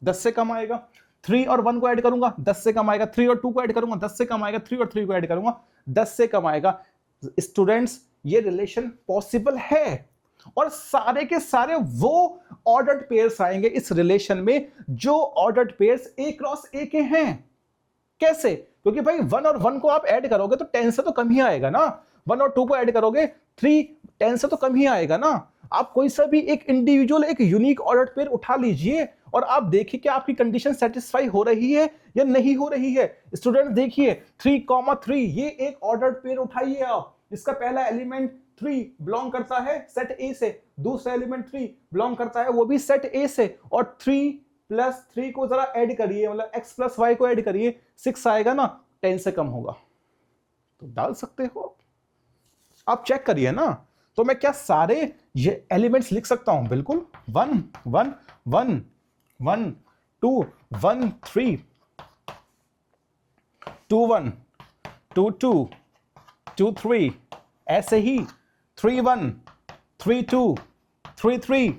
10 से कम आएगा, 3 और 1 को ऐड करूंगा 10 से कम आएगा, 3 और 2 को ऐड करूंगा 10 से कम आएगा, 3 और 3 को ऐड करूंगा 10 से कम आएगा। स्टूडेंट्स, ये रिलेशन पॉसिबल है और सारे के सारे वो ऑर्डर्ड पेयर्स आएंगे इस रिलेशन में जो ऑर्डर्ड पेयर्स ए क्रॉस ए के हैं। कैसे? क्योंकि भाई 1 और 1 को आप ऐड करोगे तो 10 से तो कम ही आएगा ना, 1 और 2 को ऐड करोगे 3, 10 से तो कम ही आएगा ना। आप कोई सा भी एक इंडिविजुअल, एक यूनिक ऑर्डर्ड पेयर उठा लीजिए और आप देखिए कि आपकी कंडीशन सेटिस्फाई हो रही है या नहीं हो रही है। स्टूडेंट देखिए 3,3 ये एक ऑर्डर्ड पेयर उठाइए आप, इसका पहला एलिमेंट 3 बिलोंग करता है सेट ए से, दूसरा एलिमेंट 3 बिलोंग करता है वो भी सेट ए से, और 3 प्लस 3 को जरा ऐड करिए, मतलब x प्लस वाई को ऐड करिए, 6 आएगा ना, 10 से कम होगा। तो डाल सकते हो आप, चेक करिए ना। तो मैं क्या सारे ये एलिमेंट्स लिख सकता हूं? बिल्कुल, 1 1 1 1 2 1 3 2 1 2 2 2 3, ऐसे ही 3 1 3 2 3 3।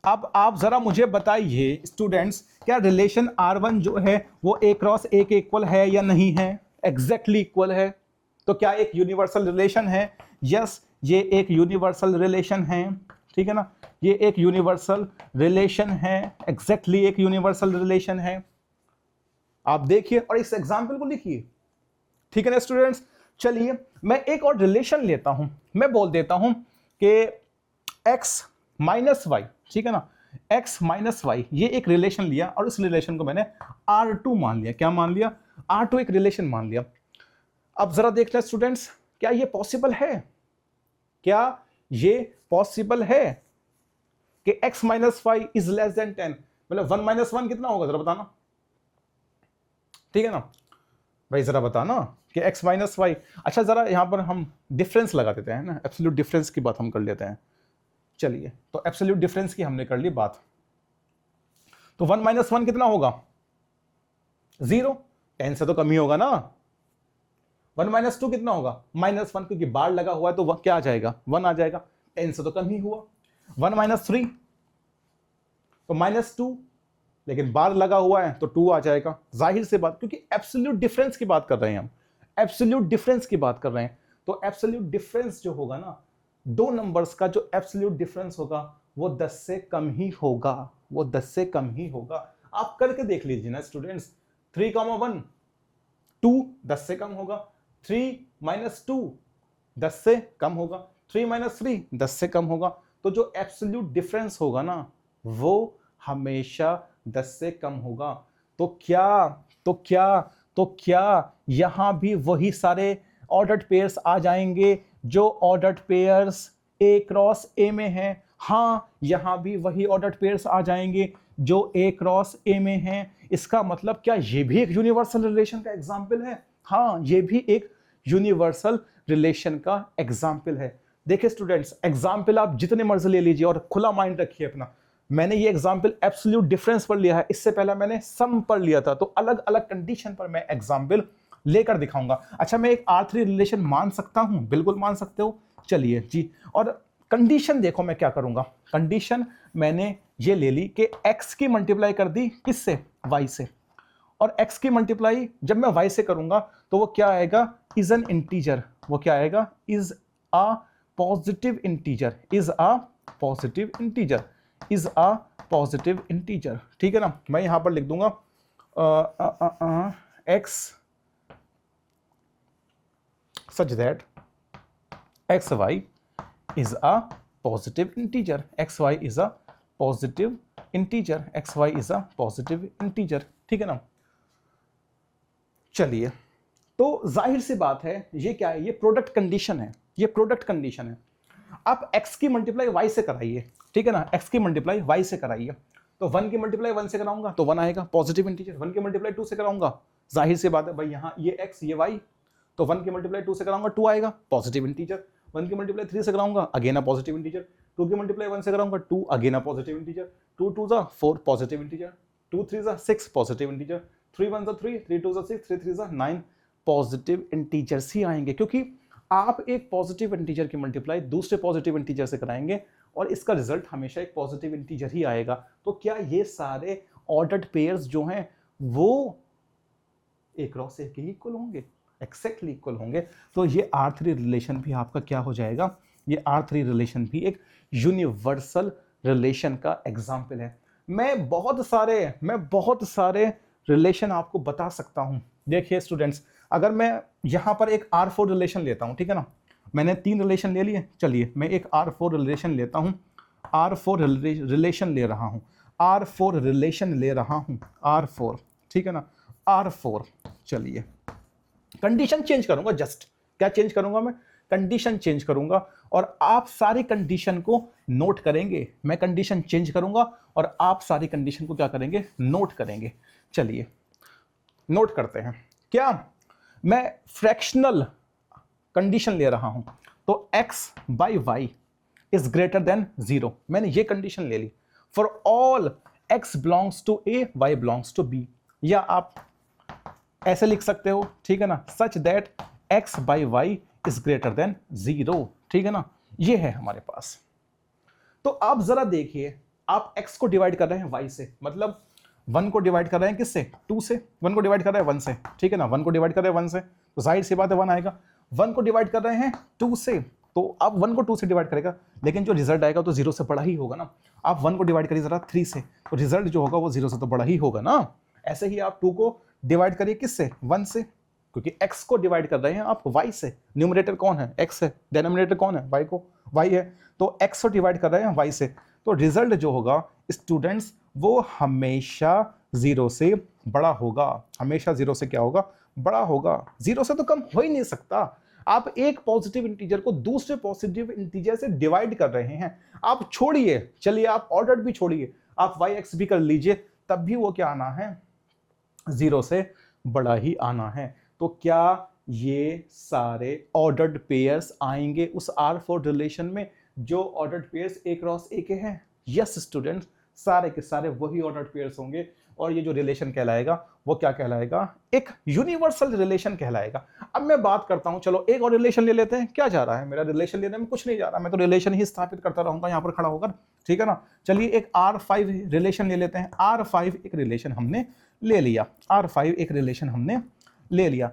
अब आप जरा मुझे बताइए स्टूडेंट्स, क्या रिलेशन R1 जो है वो A क्रॉस A के इक्वल है या नहीं है? एग्जैक्टली इक्वल है। तो क्या एक यूनिवर्सल रिलेशन है? यस, ये एक यूनिवर्सल रिलेशन है, ठीक है ना, ये एक यूनिवर्सल रिलेशन है, एग्जैक्टली एक यूनिवर्सल रिलेशन है। आप देखिए और इस एग्जाम्पल को लिखिए, ठीक है ना स्टूडेंट्स। चलिए मैं एक और रिलेशन लेता हूं, मैं बोल देता हूं कि x माइनस वाई, ठीक है ना, x माइनस वाई, ये एक रिलेशन लिया और इस रिलेशन को मैंने R2 मान लिया। क्या मान लिया? R2 एक रिलेशन मान लिया। अब जरा देख लें स्टूडेंट्स, क्या ये पॉसिबल है? क्या ये पॉसिबल है कि x minus y is less than 10? मतलब 1 माइनस 1 कितना होगा, जरा बताना, ठीक है ना भाई, जरा बताना कि x माइनस वाई। अच्छा जरा यहां पर हम डिफरेंस लगा देते हैं ना, एब्सोल्यूट डिफरेंस की बात हम कर लेते हैं। चलिए तो एब्सोल्यूट डिफरेंस की हमने कर ली बात, तो 1 माइनस 1 कितना होगा? 0, 10 से तो कम ही होगा ना। 1 माइनस 2 कितना होगा? -1, क्योंकि बार लगा हुआ है तो वह क्या आ जाएगा? 1 आ जाएगा, 10 से तो कम ही हुआ। 1 माइनस 3 तो -2, लेकिन बार लगा हुआ है तो 2 आ जाएगा। जाहिर सी बात, क्योंकि एब्सोल्यूट डिफरेंस की बात कर रहे हैं हम, एब्सोल्यूट डिफरेंस की बात कर रहे हैं, तो एब्सोल्यूट डिफरेंस जो होगा ना, दो नंबर्स का जो एब्सोल्यूट डिफरेंस होगा वो 10 से कम ही होगा, वो 10 से कम ही होगा। आप करके देख लीजिए ना स्टूडेंट्स, 3,1 2 10 से कम होगा, 3 माइनस 2 10 से कम होगा, 3 माइनस 3 10 से कम होगा। तो जो एब्सोल्यूट डिफरेंस होगा ना वो हमेशा 10 से कम होगा। तो क्या यहां भी वही सारे ऑर्डर्ड पेयर्स आ जाएंगे जो ऑर्डर्ड पेयर्स ए क्रॉस ए में हैं? हाँ, यहां भी वही ऑर्डर्ड पेयर्स आ जाएंगे जो ए क्रॉस ए में हैं। इसका मतलब क्या ये भी एक यूनिवर्सल रिलेशन का एग्जाम्पल है? हाँ, ये भी एक यूनिवर्सल रिलेशन का एग्जाम्पल है। देखिए स्टूडेंट्स, एग्जाम्पल आप जितने मर्जी ले लीजिए और खुला माइंड रखिए अपना। मैंने ये एग्जाम्पल एब्सोल्यूट डिफरेंस पर लिया है, इससे पहले मैंने सम पर लिया था, तो अलग अलग कंडीशन पर मैं एग्जाम्पल लेकर दिखाऊंगा। अच्छा, मैं एक R3 रिलेशन मान सकता हूं? बिल्कुल मान सकते हो। चलिए जी, और कंडीशन देखो मैं क्या करूंगा। कंडीशन मैंने ये ले ली कि x की मल्टीप्लाई कर दी किससे? y से, और x की मल्टीप्लाई जब मैं y से करूंगा तो वो क्या आएगा? Is an integer. वो क्या आएगा? Is a positive integer, is a positive integer, is a positive integer, ठीक है ना। मैं यहां पर लिख दूंगा x such that xy is a positive integer, xy is a positive integer, xy is a positive integer, ठीक है ना। चलिए, तो जाहिर सी बात है ये क्या है? ये प्रोडक्ट कंडीशन है, ये प्रोडक्ट कंडीशन है। आप x की मल्टीप्लाई y से कराइए, ठीक है ना, x की मल्टीप्लाई y से कराइए, तो 1 की मल्टीप्लाई 1 से कराऊंगा तो 1 आएगा, पॉजिटिव इंटीजर। 1 की मल्टीप्लाई 2 से कराऊंगा, जाहिर सी बात है भाई, यहाँ ये x ये y, तो 1 की मल्टीप्लाई 2 से कराऊंगा 2 आएगा, पॉजिटिव इंटीजर। 1 की मल्टीप्लाई 3 से कराऊंगा, अगेन अ पॉजिटिव इंटीजर। 2 की मल्टीप्लाई 1 से कराऊंगा 2, अगेन अ पॉजिटिव इंटीजर। 2 2 जा 4, पॉजिटिव इंटीजर। 2 3 जा 6, पॉजिटिव इंटीजर। 3 1 जा 3, 3 2 जा 6, 3 3 जा 9, पॉजिटिव इंटीजर्स ही आएंगे, क्योंकि आप एक पॉजिटिव इंटीजर की मल्टीप्लाई दूसरे पॉजिटिव इंटीजर से कराएंगे और इसका रिजल्ट हमेशा एक पॉजिटिव इंटीजर ही आएगा। तो क्या ये सारे ऑर्डर्ड पेयर्स जो हैं वो एक क्रॉस ए के ही इक्वल होंगे? एक्जैक्टली इक्वल होंगे। तो ये R3 रिलेशन भी आपका क्या हो जाएगा? ये R3 रिलेशन भी एक यूनिवर्सल रिलेशन का एग्जाम्पल है। मैं बहुत सारे रिलेशन आपको बता सकता हूं। देखिए स्टूडेंट्स, अगर मैं यहां पर एक R4 रिलेशन लेता हूं, ठीक है ना, मैंने 3 रिलेशन ले लिए, चलिए मैं एक R4 रिलेशन लेता हूं, R4 रिलेशन ले रहा हूं, R4 रिलेशन ले रहा हूं, R4, ठीक है ना, R4। चलिए कंडीशन चेंज करूंगा, जस्ट क्या चेंज करूंगा मैं? कंडीशन चेंज करूंगा और आप सारी कंडीशन को नोट करेंगे। मैं कंडीशन चेंज करूंगा और आप सारी कंडीशन को क्या करेंगे? नोट करेंगे। चलिए नोट करते हैं। क्या मैं फ्रैक्शनल कंडीशन ले रहा हूं, तो x by y is greater than 0, मैंने ये कंडीशन ले ली। For all x belongs to a, y belongs to b, या आप ऐसे लिख सकते हो, ठीक है ना, such that x by y is greater than 0, ठीक है ना, ये है हमारे पास। तो आप जरा देखिए, आप x को डिवाइड कर रहे हैं y से, मतलब 1 को डिवाइड कर रहे हैं किससे? 2 से। 1 को डिवाइड कर रहे हैं 1 से, ठीक है ना, 1 को डिवाइड कर रहे हैं 1 से, तो जाहिर सी बात है 1 आएगा। 1 को डिवाइड कर रहे हैं 2 से, तो आप 1 को 2 से डिवाइड करेगा, लेकिन जो रिजल्ट आएगा तो 0 से बड़ा ही होगा ना। आप 1 को डिवाइड करिए जरा 3 से, तो रिजल्ट जो होगा वो 0 से तो बड़ा ही होगा ना। ऐसे ही आप 2 को डिवाइड करिए किससे? 1 से, क्योंकि x को डिवाइड कर रहे हैं आप y से। न्यूमरेटर कौन है? x है। डिनोमिनेटर कौन है? y है। तो x को डिवाइड कर रहे हैं y से। तो रिजल्ट जो होगा स्टूडेंट्स वो हमेशा 0 से बड़ा होगा। हमेशा 0 से क्या होगा? बड़ा होगा। 0 से तो कम हो ही नहीं सकता। आप एक पॉजिटिव इंटीजर को दूसरे पॉजिटिव इंटीजर से डिवाइड कर रहे हैं। आप छोड़िए, चलिए आप ऑर्डर भी छोड़िए, आप yx भी कर लीजिए, तब भी वो क्या आना है? 0 से बड़ा ही आना है। तो क्या ये सारे ऑर्डर्ड पेयर्स आएंगे उस R4 रिलेशन में जो ordered pairs a cross a के हैं? यस स्टूडेंट्स, सारे के सारे वही ऑर्डर्ड पेयर्स होंगे और ये जो रिलेशन कहलाएगा वो क्या कहलाएगा? एक यूनिवर्सल रिलेशन कहलाएगा। अब मैं बात करता हूं, चलो एक और रिलेशन ले लेते हैं। क्या जा रहा है मेरा? रिलेशन लेने में कुछ नहीं जा रहा, मैं तो रिलेशन ही स्थापित करता रहूंगा यहां पर खड़ा होकर, ठीक है ना। चलिए एक R5 रिलेशन ले लेते हैं। R5 एक रिलेशन हमने ले लिया, R5 एक रिलेशन हमने ले लिया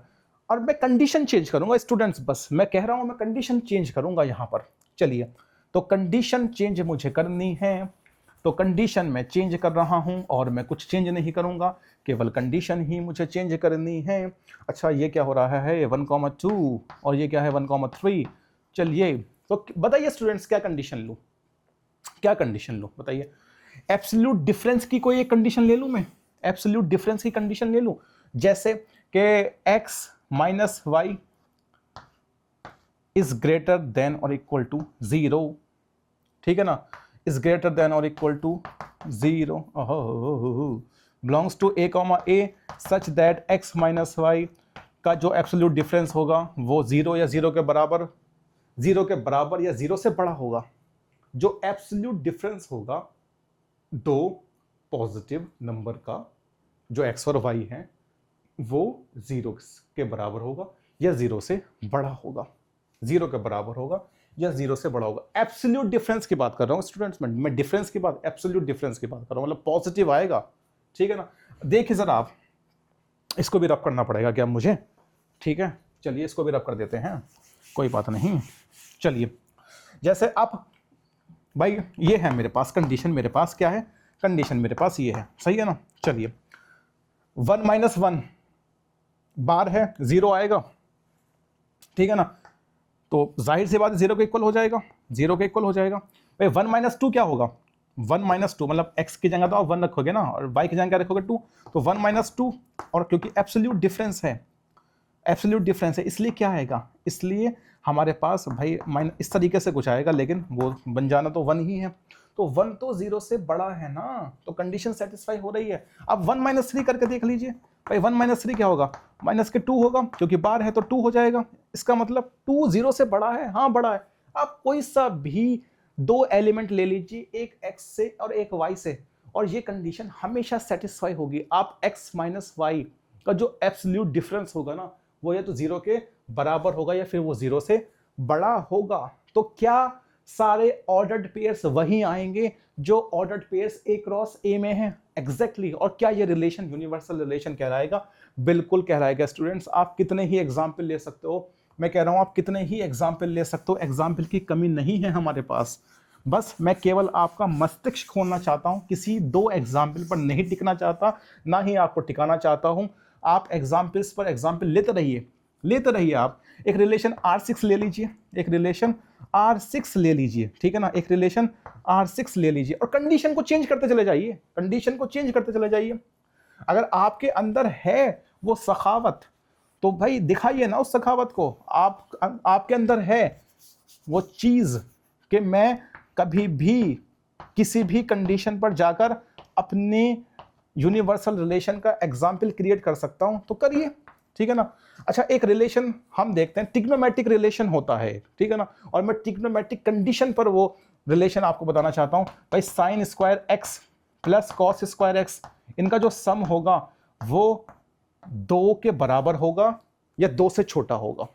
और मैं कंडीशन चेंज करूंगा स्टूडेंट्स। बस मैं कह रहा हूं मैं कंडीशन चेंज करूंगा यहां पर। चलिए तो कंडीशन चेंज मुझे करनी है, तो कंडीशन मैं चेंज कर रहा हूं और मैं कुछ चेंज नहीं करूंगा, केवल कंडीशन ही मुझे चेंज करनी है। अच्छा ये क्या हो रहा है? 1,2 और ये क्या है? 1,3। चलिए तो बताइए स्टूडेंट्स क्या कंडीशन लूं? क्या कंडीशन लूं बताइए? एब्सोल्यूट डिफरेंस की कोई एक कंडीशन ले लूं मैं? एब्सोल्यूट डिफरेंस की कंडीशन ले लूं, जैसे कि x minus y is greater than और इक्वल टू 0, ठीक है ना। इज ग्रेटर देन और equal to 0 belongs to a comma a such that x minus y का जो एब्सोल्यूट डिफरेंस होगा वो 0 या 0 के बराबर, 0 के बराबर या 0 से बड़ा होगा। जो एब्सोल्यूट डिफरेंस होगा दो पॉजिटिव नंबर का जो x और y है वो 0 के बराबर होगा या 0 से बड़ा होगा। 0 के बराबर होगा या 0 से बड़ा होगा। एब्सोल्यूट डिफरेंस की बात कर रहा हूं स्टूडेंट्स, मैं डिफरेंस की बात, एब्सोल्यूट डिफरेंस की बात कर रहा हूं, मतलब पॉजिटिव आएगा, ठीक है ना। देखिए जरा आप, इसको भी रब करना पड़ेगा क्या मुझे? ठीक है चलिए इसको भी रब कर देते हैं, कोई बात नहीं। चलिए जैसे आप भाई ये है मेरे पास कंडीशन, मेरे पास क्या है? कंडीशन मेरे पास ये है, सही है ना। चलिए 1 माइनस 1 बार है, 0 आएगा, ठीक है ना। तो जाहिर सी बात है 0 के इक्वल हो जाएगा, 0 के इक्वल हो जाएगा। भाई 1 माइनस 2 क्या होगा? 1 माइनस 2 मतलब x की जगह तो आप 1 रखोगे ना और y की जगह क्या रखोगे? 2। तो 1 माइनस 2 और क्योंकि एब्सोल्यूट डिफरेंस है, एब्सोल्यूट डिफरेंस है, इसलिए क्या आएगा? इसलिए हमारे पास भाई माइनस इस तरीके से कुछ आएगा, लेकिन वो बन जाना तो 1 ही है। तो 1 तो 0 से बड़ा है ना, तो कंडीशन सेटिस्फाई हो रही है। अब 1 माइनस 3 करके देख लीजिए। भाई 1 माइनस 3 क्या होगा? माइनस के 2 होगा, क्योंकि बार है तो 2 हो जाएगा। इसका मतलब 2 0 से बड़ा है, हाँ बड़ा है। आप कोई सा भी दो एलिमेंट ले लीजिए, एक x से और एक y से, और ये कंडीशन हमेशा सेटिस्फाई होगी। आप x माइनस वाई का जो एब्सोल्यूट डिफरेंस होगा ना वो या तो 0 के बराबर होगा या फिर वो 0 से बड़ा होगा। तो क्या सारे ऑर्डर्ड पेयर्स वही आएंगे जो ordered pairs a cross a में हैं? एग्जैक्टली। और क्या ये रिलेशन यूनिवर्सल रिलेशन कहलाएगा? बिल्कुल कहलाएगा स्टूडेंट्स। आप कितने ही एग्जाम्पल ले सकते हो, मैं कह रहा हूं आप कितने ही एग्जाम्पल ले सकते हो, एग्जाम्पल की कमी नहीं है हमारे पास। बस मैं केवल आपका मस्तिष्क खोलना चाहता हूं, किसी दो एग्जाम्पल पर नहीं टिकना चाहता, ना ही आपको टिकाना चाहता हूं। आप एग्जाम्पल्स पर एग्जाम्पल लेते रहिए, लेते रहिए। आप एक रिलेशन R6 ले लीजिए, एक रिलेशन R6 ले लीजिए, ठीक है ना। एक रिलेशन R6 ले लीजिए और कंडीशन को चेंज करते चले जाइए, कंडीशन को चेंज करते चले जाइए। अगर आपके अंदर है वो सखावत तो भाई दिखाइए ना उस सखावत को। आपके अंदर है वो चीज कि मैं कभी भी किसी भी कंडीशन पर जाकर अपने यूनिवर्सल रिलेशन का एग्जाम्पल क्रिएट कर सकता हूं, तो करिए, ठीक है ना। अच्छा एक रिलेशन हम देखते हैं, ट्रिग्नोमेट्रिक रिलेशन होता है, ठीक है ना। और मैं ट्रिग्नोमेट्रिक कंडीशन पर वो रिलेशन आपको बताना चाहता हूं। भाई sine square x plus cos square x, इनका जो सम होगा वो 2 के बराबर होगा या 2 से छोटा होगा,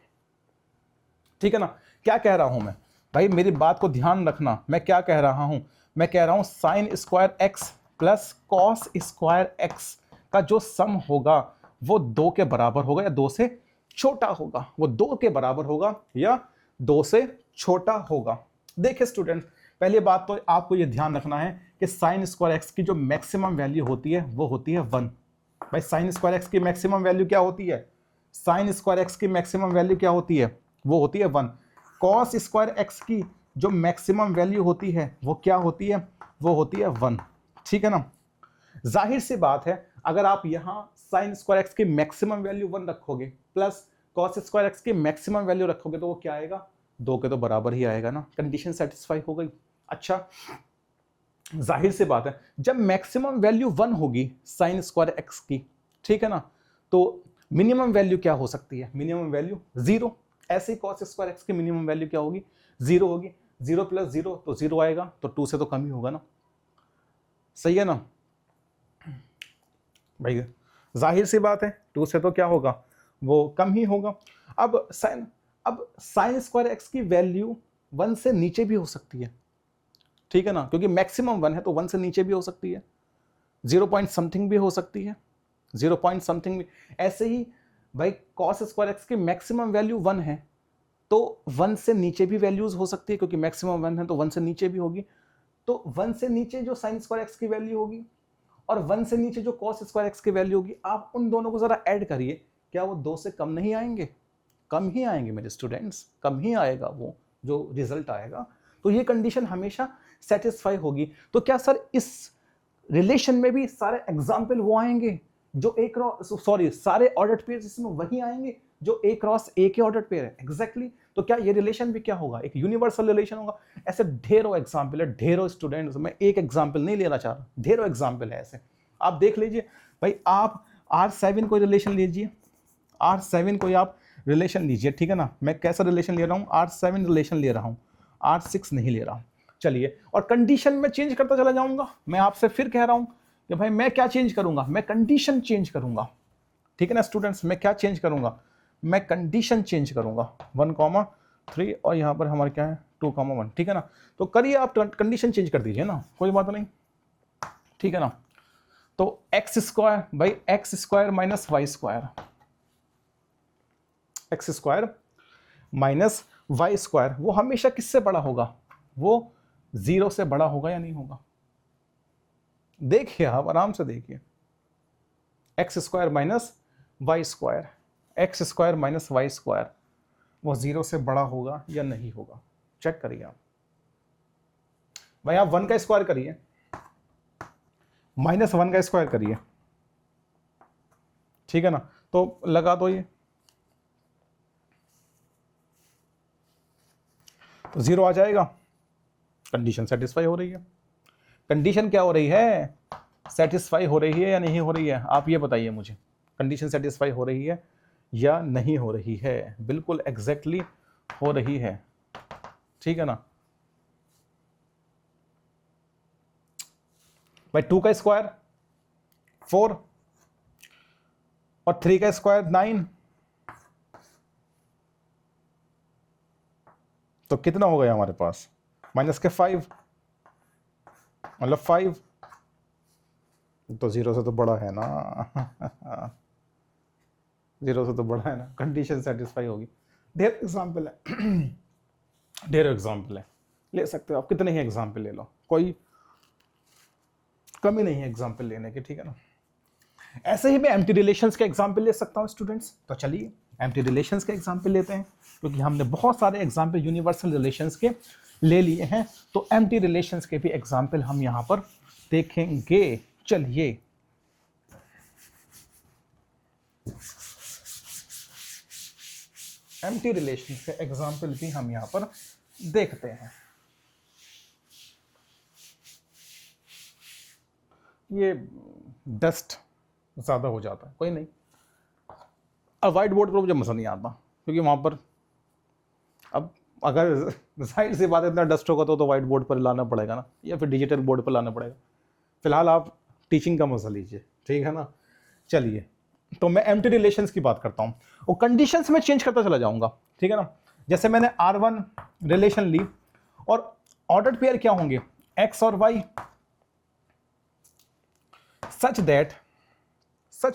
ठीक है ना। क्या कह रहा हूं मैं भाई, मेरी बात को ध्यान रखना। मैं क्या कह रहा हूं? मैं कह रहा हूं sine square x plus cos square x का जो सम होगा वो 2 के बराबर होगा या 2 से छोटा होगा। वो 2 के बराबर होगा या 2 से छोटा होगा। देखिए स्टूडेंट, पहली बात तो आपको ये ध्यान रखना है कि साइन स्क्वायर एक्स की जो मैक्सिमम वैल्यू होती है वो होती है 1। भाई साइन स्क्वायर एक्स की मैक्सिमम वैल्यू क्या होती है? साइन स्क्वायर एक्स की मैक्सिमम वैल्यू क्या होती है? वो होती है 1। कॉस स्क्वायर एक्स की जो मैक्सिमम वैल्यू होती है वो क्या होती है? वो होती है 1। ठीक है ना? जाहिर सी बात है, अगर आप यहां साइन स्क्वायर एक्स की मैक्सिमम वैल्यू 1 रखोगे प्लस कॉस स्क्वायर एक्स की मैक्सिमम वैल्यू रखोगे तो वो क्या आएगा? 2 के तो बराबर ही आएगा ना। कंडीशन सेटिस्फाई हो गई। अच्छा, जाहिर सी बात है, जब मैक्सिमम वैल्यू 1 होगी साइन स्क्वायर एक्स की, ठीक है ना, तो मिनिमम वैल्यू क्या हो सकती है? Minimum value 0। ऐसे ही कॉस स्क्वायर एक्स की मिनिमम वैल्यू क्या होगी? 0 होगी। 0 प्लस 0 तो 0 आएगा, तो 2 से तो कम ही होगा ना। सही है ना भाई? जाहिर सी बात है, 2 से तो क्या होगा? वो कम ही होगा। अब साइन स्क्वायर एक्स की वैल्यू 1 से नीचे भी हो सकती है, ठीक है ना, क्योंकि मैक्सिमम 1 है तो 1 से नीचे भी हो सकती है, 0 पॉइंट समथिंग भी हो सकती है, 0 पॉइंट समथिंग भी। ऐसे ही भाई कॉस स्क्वायर एक्स की मैक्सिमम वैल्यू 1 है तो 1 से नीचे भी वैल्यूज हो सकती है, क्योंकि मैक्सिमम 1 है तो 1 से नीचे भी होगी। तो 1 से नीचे जो साइन स्क्वायर एक्स की वैल्यू होगी और 1 से नीचे जो कॉस स्क्वायर एक्स की वैल्यू होगी, आप उन दोनों को जरा ऐड करिए, क्या वो 2 से कम नहीं आएंगे? कम ही आएंगे मेरे स्टूडेंट्स, कम ही आएगा वो जो रिजल्ट आएगा। तो ये कंडीशन हमेशा सेटिस्फाई होगी। तो क्या सर इस रिलेशन में भी सारे एग्जाम्पल वो आएंगे जो ए क्रॉस, सॉरी, सारे ऑर्डर्ड पेयर इसमें वही आएंगे जो ए क्रॉस ए के ऑर्डर्ड पेयर है? एग्जैक्टली। तो क्या ये रिलेशन भी क्या होगा? एक यूनिवर्सल रिलेशन होगा। ऐसे ढेरों एग्जाम्पल है, ढेरों स्टूडेंट्स, मैं एक एग्जाम्पल नहीं लेना चाह रहा, ढेरों एग्जाम्पल है ऐसे। आप देख लीजिए भाई, आप R7 को रिलेशन लीजिए, R7 को आप रिलेशन लीजिए, ठीक है ना। मैं कैसा रिलेशन ले रहा हूँ? R7 रिलेशन ले रहा हूँ, R6 नहीं ले रहा हूँ। चलिए, और कंडीशन में चेंज करता चला जाऊंगा। मैं आपसे फिर कह रहा हूं कि भाई मैं क्या चेंज करूंगा? मैं कंडीशन चेंज करूंगा, ठीक है ना स्टूडेंट्स। मैं क्या चेंज करूंगा? मैं कंडीशन चेंज करूंगा। 1,3 और यहां पर हमारे क्या है? 2,1, ठीक है ना। तो करिए, आप कंडीशन चेंज कर दीजिए ना, कोई बात नहीं, ठीक है ना। तो एक्स स्क्वायर भाई, x square minus y square, x square minus y square, वो हमेशा किससे बड़ा होगा? वो 0 से बड़ा होगा या नहीं होगा? देखिए, आप आराम से देखिए, x square minus y square, x square minus y square, वो 0 से बड़ा होगा या नहीं होगा? चेक करिए आप भाई। आप 1 का स्क्वायर करिए, -1 का स्क्वायर करिए, ठीक है ना। तो लगा दो ये, तो 0 आ जाएगा। कंडीशन सेटिस्फाई हो रही है। कंडीशन क्या हो रही है? सेटिस्फाई हो रही है या नहीं हो रही है? आप ये बताइए मुझे, कंडीशन सेटिस्फाई हो रही है या नहीं हो रही है? बिल्कुल एग्जैक्टली हो रही है, ठीक है ना भाई। 2 का स्क्वायर 4 और 3 का स्क्वायर 9, तो कितना हो गया हमारे पास? माइनस के 5, मतलब 5, तो 0 से तो बड़ा है ना। 0 से तो बड़ा है ना, कंडीशन सेटिस्फाई होगी। ढेर एग्जाम्पल है, ढेर एग्जाम्पल है, ले सकते हो आप, कितने ही एग्जाम्पल ले लो, कोई कमी नहीं है एग्जाम्पल लेने की, ठीक है ना। ऐसे ही मैं एम्प्टी रिलेशंस के एग्जाम्पल ले सकता हूँ स्टूडेंट्स। तो चलिए एम्प्टी रिलेशंस के एग्जाम्पल लेते हैं, क्योंकि हमने बहुत सारे एग्जाम्पल यूनिवर्सल रिलेशंस के ले लिए हैं। तो एम्प्टी रिलेशंस के भी एग्जाम्पल हम यहाँ पर देखेंगे। चलिए, एम्प्टी रिलेशंस के एग्जाम्पल भी हम यहाँ पर देखते हैं। ये डस्ट ज़्यादा हो जाता है, कोई नहीं। अब वाइट बोर्ड पर मुझे मज़ा नहीं आता, क्योंकि वहाँ पर अब अगर जाहिर सी बात है, इतना डस्ट होगा तो वाइट बोर्ड पर लाना पड़ेगा ना, या फिर डिजिटल बोर्ड पर लाना पड़ेगा। फिलहाल आप टीचिंग का मज़ा लीजिए, ठीक है ना। चलिए, तो मैं एम्प्टी रिलेशंस की बात करता हूँ और कंडीशंस में चेंज करता चला जाऊँगा, ठीक है ना। जैसे मैंने R1 रिलेशन ली, और ऑर्डर्ड पेयर क्या होंगे? एक्स और Y, such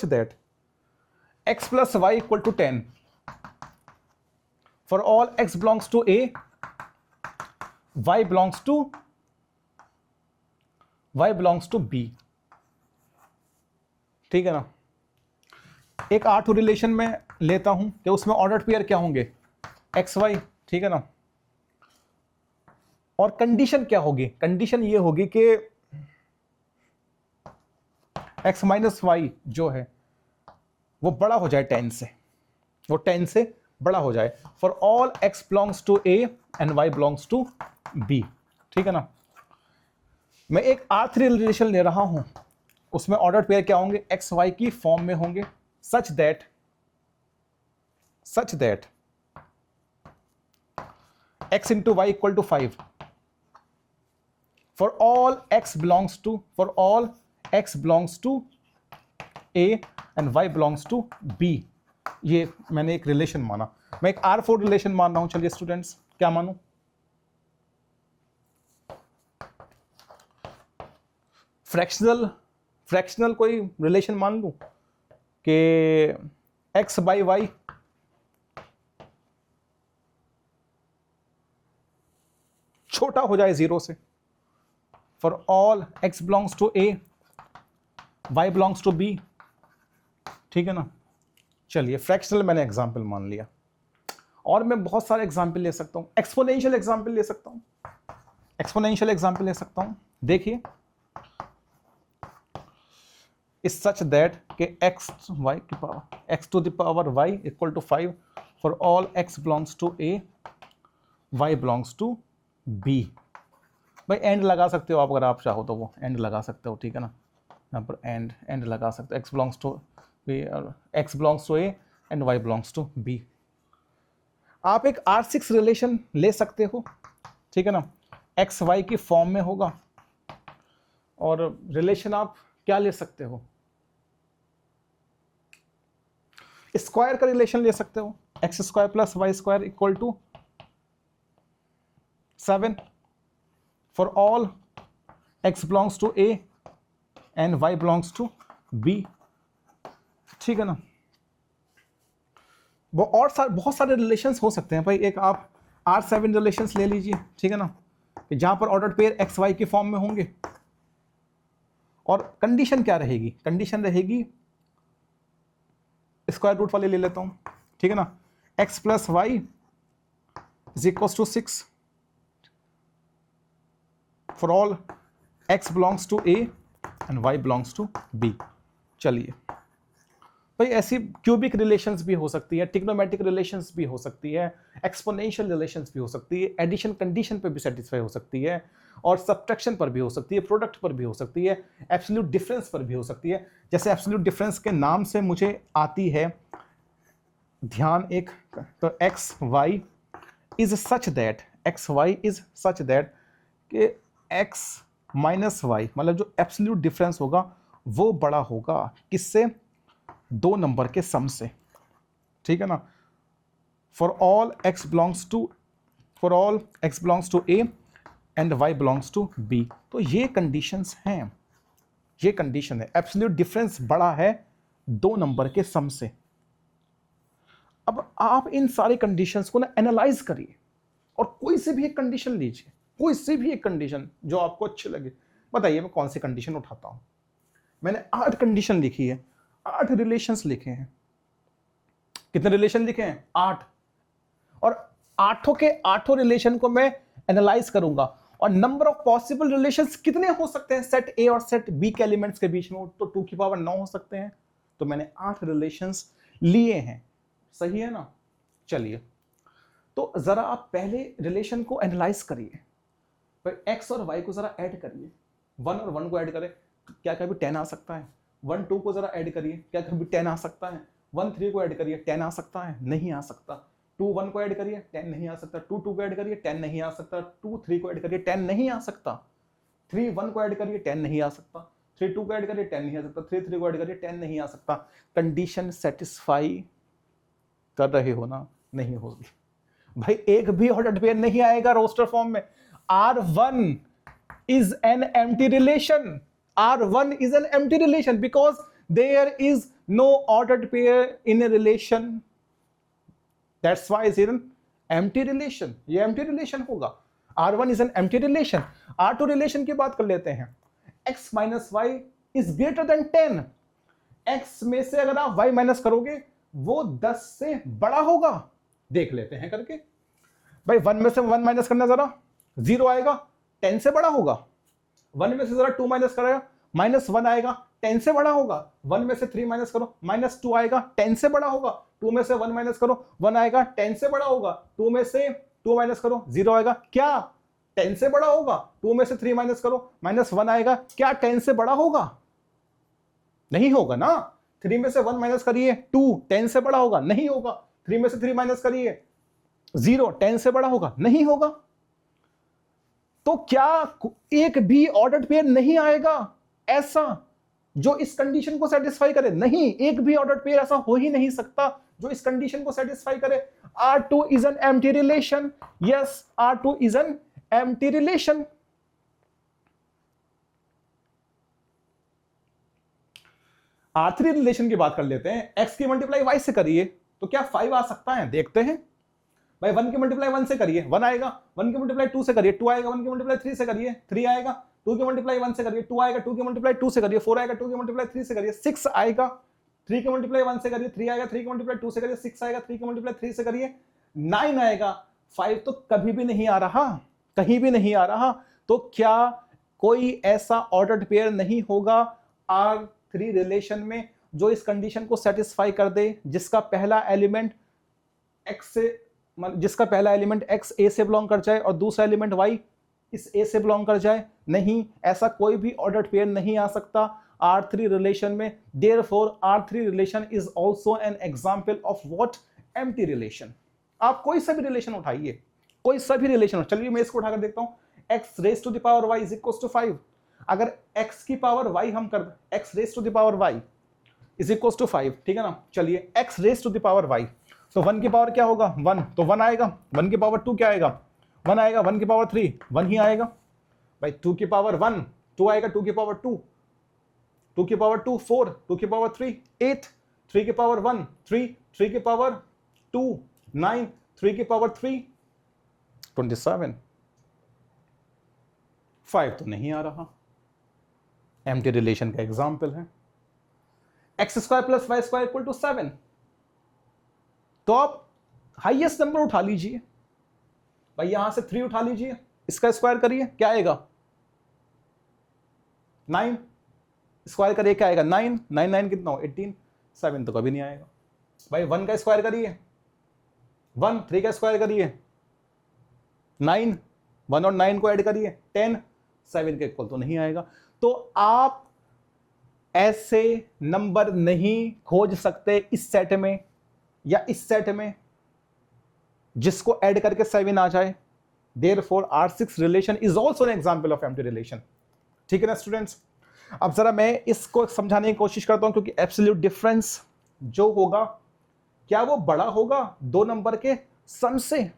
that x plus y equal to 10 for all x belongs to A, y belongs to B, ठीक है ना। एक R2 रिलेशन में लेता हूं कि उसमें ऑर्डर्ड पेयर क्या होंगे, एक्स वाई, ठीक है ना। और कंडीशन क्या होगी, कंडीशन ये होगी कि एक्स माइनस वाई जो है वो बड़ा हो जाए 10 से, वो 10 से बड़ा हो जाए for all x belongs to A and y belongs to B, ठीक है ना। मैं एक R3 रिलेशन ले रहा हूं, उसमें ऑर्डर पेयर क्या होंगे, एक्स वाई की फॉर्म में होंगे, सच that x into y equal to 5 for all x belongs to a and y belongs to b। ये मैंने एक रिलेशन माना, मैं एक R4 रिलेशन मान रहा हूं। चलिए स्टूडेंट्स, क्या मानूं, फ्रैक्शनल कोई रिलेशन मान लूं कि x बाई वाई छोटा हो जाए 0 से for all x belongs to a, y belongs to b, ठीक है ना। चलिए फ्रैक्शनल मैंने एग्जांपल मान लिया, और मैं बहुत सारे एग्जांपल ले सकता हूं, एक्सपोनेंशियल एग्जांपल ले सकता हूं, देखिए इज सच दैट कि x to the power y equal to 5 for all x belongs to a, y belongs to b। भाई एंड लगा सकते हो आप, अगर आप चाहो तो वो एंड लगा सकते हो, ठीक है ना। यहाँ पर एंड लगा सकते हो, x belongs to b और x belongs to a and y belongs to b। आप एक R6 रिलेशन ले सकते हो, ठीक है ना, एक्स वाई की फॉर्म में होगा। और रिलेशन आप क्या ले सकते हो, स्क्वायर का रिलेशन ले सकते हो, x square plus y square equal to 7 for all x belongs to A and y belongs to B, ठीक है ना। वो और बहुत सारे रिलेशंस हो सकते हैं भाई। एक आप R7 रिलेशंस ले लीजिए, ठीक है ना, कि जहां पर ऑर्डर्ड पेयर एक्स वाई की फॉर्म में होंगे। और कंडीशन क्या रहेगी, कंडीशन रहेगी स्क्वायर रूट वाले ले लेता हूं, ठीक है ना, x plus y is equal to 6 for all x belongs to a and y belongs to b। चलिए भाई ऐसी क्यूबिक रिलेशंस भी हो सकती है, ट्रिग्नोमेट्रिक रिलेशंस भी हो सकती है, एक्सपोनेंशियल रिलेशंस भी हो सकती है, एडिशन कंडीशन पे भी सेटिस्फाई हो सकती है, और सब्ट्रैक्शन पर भी हो सकती है, प्रोडक्ट पर भी हो सकती है, एब्सोल्यूट डिफरेंस पर भी हो सकती है। जैसे एब्सोल्यूट डिफरेंस के नाम से मुझे आती है ध्यान एक, तो x y is such that कि एक्स माइनस वाई, मतलब जो एब्सोल्यूट डिफरेंस होगा वो बड़ा होगा किससे, 2 नंबर के सम से, ठीक है ना। For all x belongs to A and y belongs to B. तो ये कंडीशंस हैं, ये कंडीशन है, एब्सोल्यूट डिफरेंस बड़ा है 2 नंबर के सम से। अब आप इन सारी कंडीशंस को ना एनालाइज करिए और कोई से भी एक कंडीशन लीजिए, कोई से भी एक कंडीशन जो आपको अच्छी लगे। बताइए मैं कौन सी कंडीशन उठाता हूं। मैंने 8 कंडीशन लिखी है, 8 रिलेशंस लिखे हैं। कितने रिलेशन लिखे हैं, 8। और 8 के 8 रिलेशन को मैं एनालाइज करूंगा, और नंबर ऑफ पॉसिबल रिलेशंस कितने हो सकते हैं सेट ए और सेट बी के एलिमेंट्स के बीच में, तो 2 की पावर 9 हो सकते हैं। तो मैंने 8 रिलेशंस लिए हैं, सही है ना। चलिए तो जरा आप पहले रिलेशन को एनालाइज करिए, पर एक्स और वाई को जरा ऐड करिए। 1 और 1 को ऐड करें, क्या कभी 10 आ सकता है। 1 2 को जरा ऐड करिए, क्या कभी 10 आ सकता है। 1 3 को ऐड करिए, 10 आ सकता है, नहीं आ सकता। 2 1 को ऐड करिए, 10 नहीं आ सकता। 2 2 को ऐड करिए, 10 नहीं आ सकता। 2 3 को ऐड करिए, 10 नहीं आ सकता। 3 1 को ऐड करिए, 10 नहीं आ सकता। 3 2 को ऐड करिए, 10 नहीं आ सकता। 3 3 को ऐड करिए, 10 नहीं आ सकता। कंडीशन सेटिस्फाई कर रहे हो ना, नहीं होगी भाई। एक भी ऑर्डर्ड पेयर नहीं आएगा रोस्टर फॉर्म में। R1 is an empty relation. R1 is an empty relation because there is no ordered pair in a relation. That's why it's an empty relation. ये empty relation होगा. R1 is an empty relation. R2 relation की बात कर लेते हैं. X minus Y is greater than 10. X में से अगर आप Y माइनस करोगे वो 10 से बड़ा होगा? देख लेते हैं करके। भाई 1 में से 1 माइनस करना जरा, 0 आएगा, 10 से बड़ा होगा। 1 में से जरा 2 माइनस करेगा, -1 आएगा, 10 से बड़ा होगा। 1 में से 3 माइनस करो, -2 आएगा, 10 से बड़ा होगा। 2 में से 1 माइनस करो, 1 आएगा, 10 से बड़ा होगा। 2 में से 2 माइनस करो, 0 आएगा, क्या 10 से बड़ा होगा? 2 में से 3 माइनस करो, -1 आएगा, क्या 10 से बड़ा होगा? नहीं होगा ना। 3 में से 1 माइनस करिए 2, 10 से बड़ा होगा? नहीं होगा। 3 में से 3 माइनस करिए 0, 10 से बड़ा होगा? नहीं होगा। तो क्या एक भी ऑर्डर्ड पेयर नहीं आएगा ऐसा जो इस कंडीशन को सेटिस्फाई करे? नहीं, एक भी ऑर्डर्ड पेयर ऐसा हो ही नहीं सकता जो इस कंडीशन को सेटिस्फाई करे। R2 is an empty relation. Yes, R2 is an empty relation. R3 relation की बात कर लेते हैं। x की मल्टीप्लाई y से करिए तो क्या 5 आ सकता है? देखते हैं। भाई 1 की मल्टीप्लाई 1 से करिए, 1 आएगा। 1 की मल्टीप्लाई 2 से करिए, 2 आएगा। 1 की मल्टीप्लाई 3 से करिए, 3 आएगा। 2 की मल्टीप्लाई 1 से करिए, 2 आएगा। 2 की मल्टीप्लाई 2 से करिए, 4 आएगा। 2 की मल्टीप्लाई 3 से करिए, 6 आएगा। 3 की मल्टीप्लाई 1 से करिए, 3 आएगा। 3 की मल्टीप्लाई 2 से करिए, 6 आएगा। 3 की मल्टीप्लाई 3 से करिए, 9 आएगा। 5 तो कभी भी नहीं आ रहा, कहीं भी नहीं आ रहा। तो क्या कोई ऐसा ऑर्डर्ड पेयर नहीं होगा R3 रिलेशन में जो इस कंडीशन को सेटिस्फाई कर दे, जिसका पहला एलिमेंट x a से बिलोंग कर जाए और दूसरा एलिमेंट y इस a से बिलोंग कर जाए? नहीं, ऐसा कोई भी ऑर्डर्ड पेयर नहीं आ सकता R3 रिलेशन में। Therefore R3 relation is also an example of what? Empty relation. आप कोई सा भी रिलेशन उठाइए, कोई सा भी रिलेशन। चलिए मैं इसको उठाकर देखता हूं। x raise to the power y is equal to 5। अगर x की पावर y हम कर x raise to the power y is equal to 5, ठीक है ना। चलिए x raise to the power y, तो 1 की पावर क्या होगा? 1, तो 1 आएगा। 1 की पावर 2 क्या आएगा? 1 आएगा। 1 की पावर 3 1 ही आएगा। भाई 2 की पावर 1 2 आएगा। 2 की पावर 2 2 की पावर 2 4, 2 की पावर 3 8, 3 की पावर 1 3, 3 की पावर 2 9, 3 की पावर 3 27। 5 तो नहीं आ रहा। एम्प्टी रिलेशन का एग्जाम्पल है। x² + y² = 7। तो आप हाईएस्ट नंबर उठा लीजिए भाई, यहां से 3 उठा लीजिए, इसका स्क्वायर करिए, क्या आएगा? 9। स्क्वायर करिए, क्या आएगा? 9 9 9 कितना हो? 18। 7 तो कभी नहीं आएगा। भाई 1 का स्क्वायर करिए, 1। 3 का स्क्वायर करिए, 9। 1 और 9 को ऐड करिए, 10। 7 के इक्वल तो नहीं आएगा। तो आप ऐसे नंबर नहीं खोज सकते इस सेट में या इस सेट में जिसको ऐड करके 7 आ जाए। Therefore R6 relation is also an example of empty relation. ठीक है ना स्टूडेंट्स। अब जरा मैं इसको समझाने की कोशिश करता हूं, क्योंकि एब्सोल्यूट डिफरेंस जो होगा क्या वो बड़ा होगा 2 नंबर के सम से?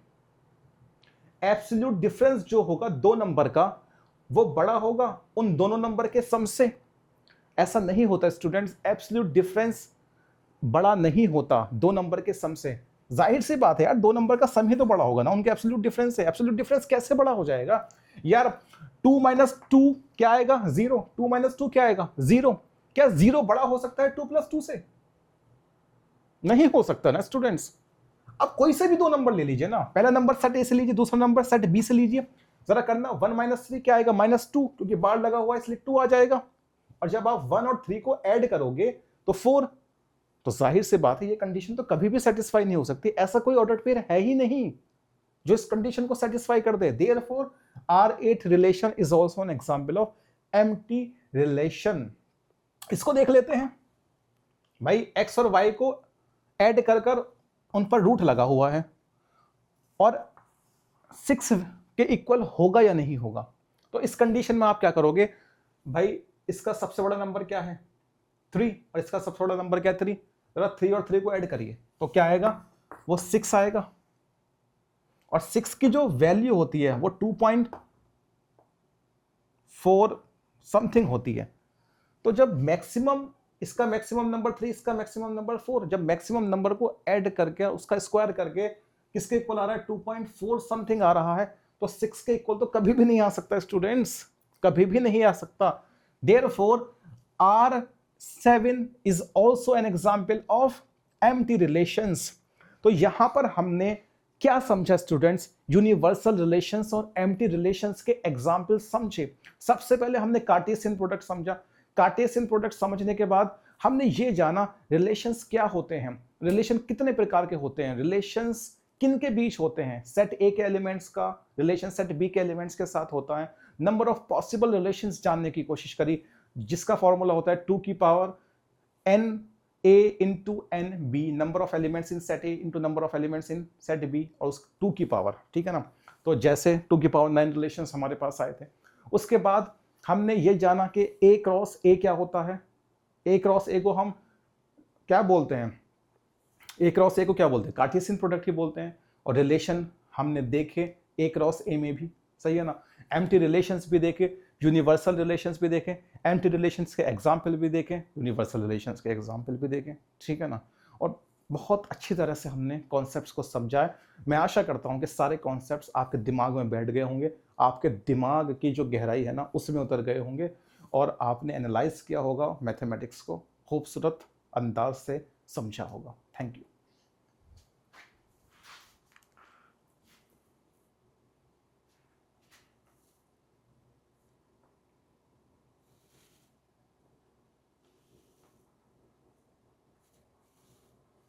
एब्सोल्यूट डिफरेंस जो होगा 2 नंबर का वो बड़ा होगा उन दोनों नंबर के सम से? ऐसा नहीं होता स्टूडेंट्स। एब्सोल्यूट डिफरेंस बड़ा नहीं होता 2 नंबर के सम से। जाहिर सी बात है यार, 2 नंबर का सम ही तो बड़ा होगा ना उनके एब्सोल्यूट डिफरेंस से। एब्सोल्यूट डिफरेंस कैसे बड़ा हो जाएगा यार? 2 - 2 क्या आएगा? 0। 2 - 2 क्या आएगा? 0। क्या 0 बड़ा हो सकता है 2 + 2 से? नहीं हो सकता ना स्टूडेंट्स। अब कोई से भी 2 नंबर ले लीजिए ना, पहला नंबर सेट ए से लीजिए, दूसरा नंबर सेट बी से लीजिए, जरा करना। 1 - 3 क्या आएगा? -2, क्योंकि बार लगा हुआ है इसलिए 2 आ जाएगा। और जब आप 1 और 3 को ऐड करोगे तो 4। तो जाहिर सी बात है ये कंडीशन तो कभी भी सेटिस्फाई नहीं हो सकती। ऐसा कोई ऑर्डर्ड पेयर है ही नहीं जो इस कंडीशन को सेटिस्फाई कर दे। Therefore R8 relation is also an example of empty relation. इसको देख लेते हैं भाई। x और y को ऐड कर उन पर रूट लगा हुआ है और 6 के इक्वल होगा या नहीं होगा। तो इस कंडीशन में आप क्या करोगे भाई? इसका सबसे बड़ा नंबर क्या है? 3, और इसका सबसे बड़ा नंबर क्या है? 3। जरा 3 और 3 को ऐड करिए तो क्या आएगा? वो 6 आएगा। और 6 की जो वैल्यू होती है वो 2.4 समथिंग होती है। तो जब मैक्सिमम, इसका मैक्सिमम नंबर 3, इसका मैक्सिमम नंबर 4, जब मैक्सिमम नंबर को ऐड करके उसका स्क्वायर करके किसके इक्वल आ रहा है? 2.4 समथिंग आ रहा है। तो 6 के इक्वल तो कभी भी नहीं आ सकता स्टूडेंट्स, कभी भी नहीं आ सकता। Therefore R7 is also an example of empty relations. तो यहां पर हमने क्या समझा स्टूडेंट्स? यूनिवर्सल रिलेशंस और एम्प्टी रिलेशंस के एग्जाम्पल समझे। सबसे पहले हमने कार्टेशियन प्रोडक्ट समझा। कार्टेशियन प्रोडक्ट समझने के बाद हमने ये जाना रिलेशंस क्या होते हैं, रिलेशन कितने प्रकार के होते हैं, रिलेशंस किन के बीच होते हैं, सेट ए के एलिमेंट्स का रिलेशन सेट बी के एलिमेंट्स के साथ होता है। नंबर ऑफ पॉसिबल रिलेशंस जानने की कोशिश करी, जिसका फॉर्मूला होता है 2 की power n a into n b, number of elements in set a into number of elements in set b, और उस 2 की पावर, ठीक है ना। तो जैसे 2 की पावर 9 रिलेशंस हमारे पास आए थे। उसके बाद हमने ये जाना कि a क्रॉस a क्या होता है। a क्रॉस a को हम क्या बोलते हैं, a क्रॉस a को क्या बोलते हैं, कार्टेशियन प्रोडक्ट ही बोलते हैं। और रिलेशन हमने देखे a क्रॉस a में भी, सही है ना। एम्प्टी रिलेशंस भी देखे, यूनिवर्सल रिलेशंस भी देखें, एम्प्टी रिलेशंस के एग्जाम्पल भी देखें, यूनिवर्सल रिलेशंस के एग्जाम्पल भी देखें, ठीक है ना। और बहुत अच्छी तरह से हमने कॉन्सेप्ट्स को समझा है। मैं आशा करता हूँ कि सारे कॉन्सेप्ट्स आपके दिमाग में बैठ गए होंगे, आपके दिमाग की जो गहराई है ना उसमें उतर गए होंगे, और आपने एनालाइज किया होगा मैथमेटिक्स को, खूबसूरत अंदाज से समझा होगा। Thank you.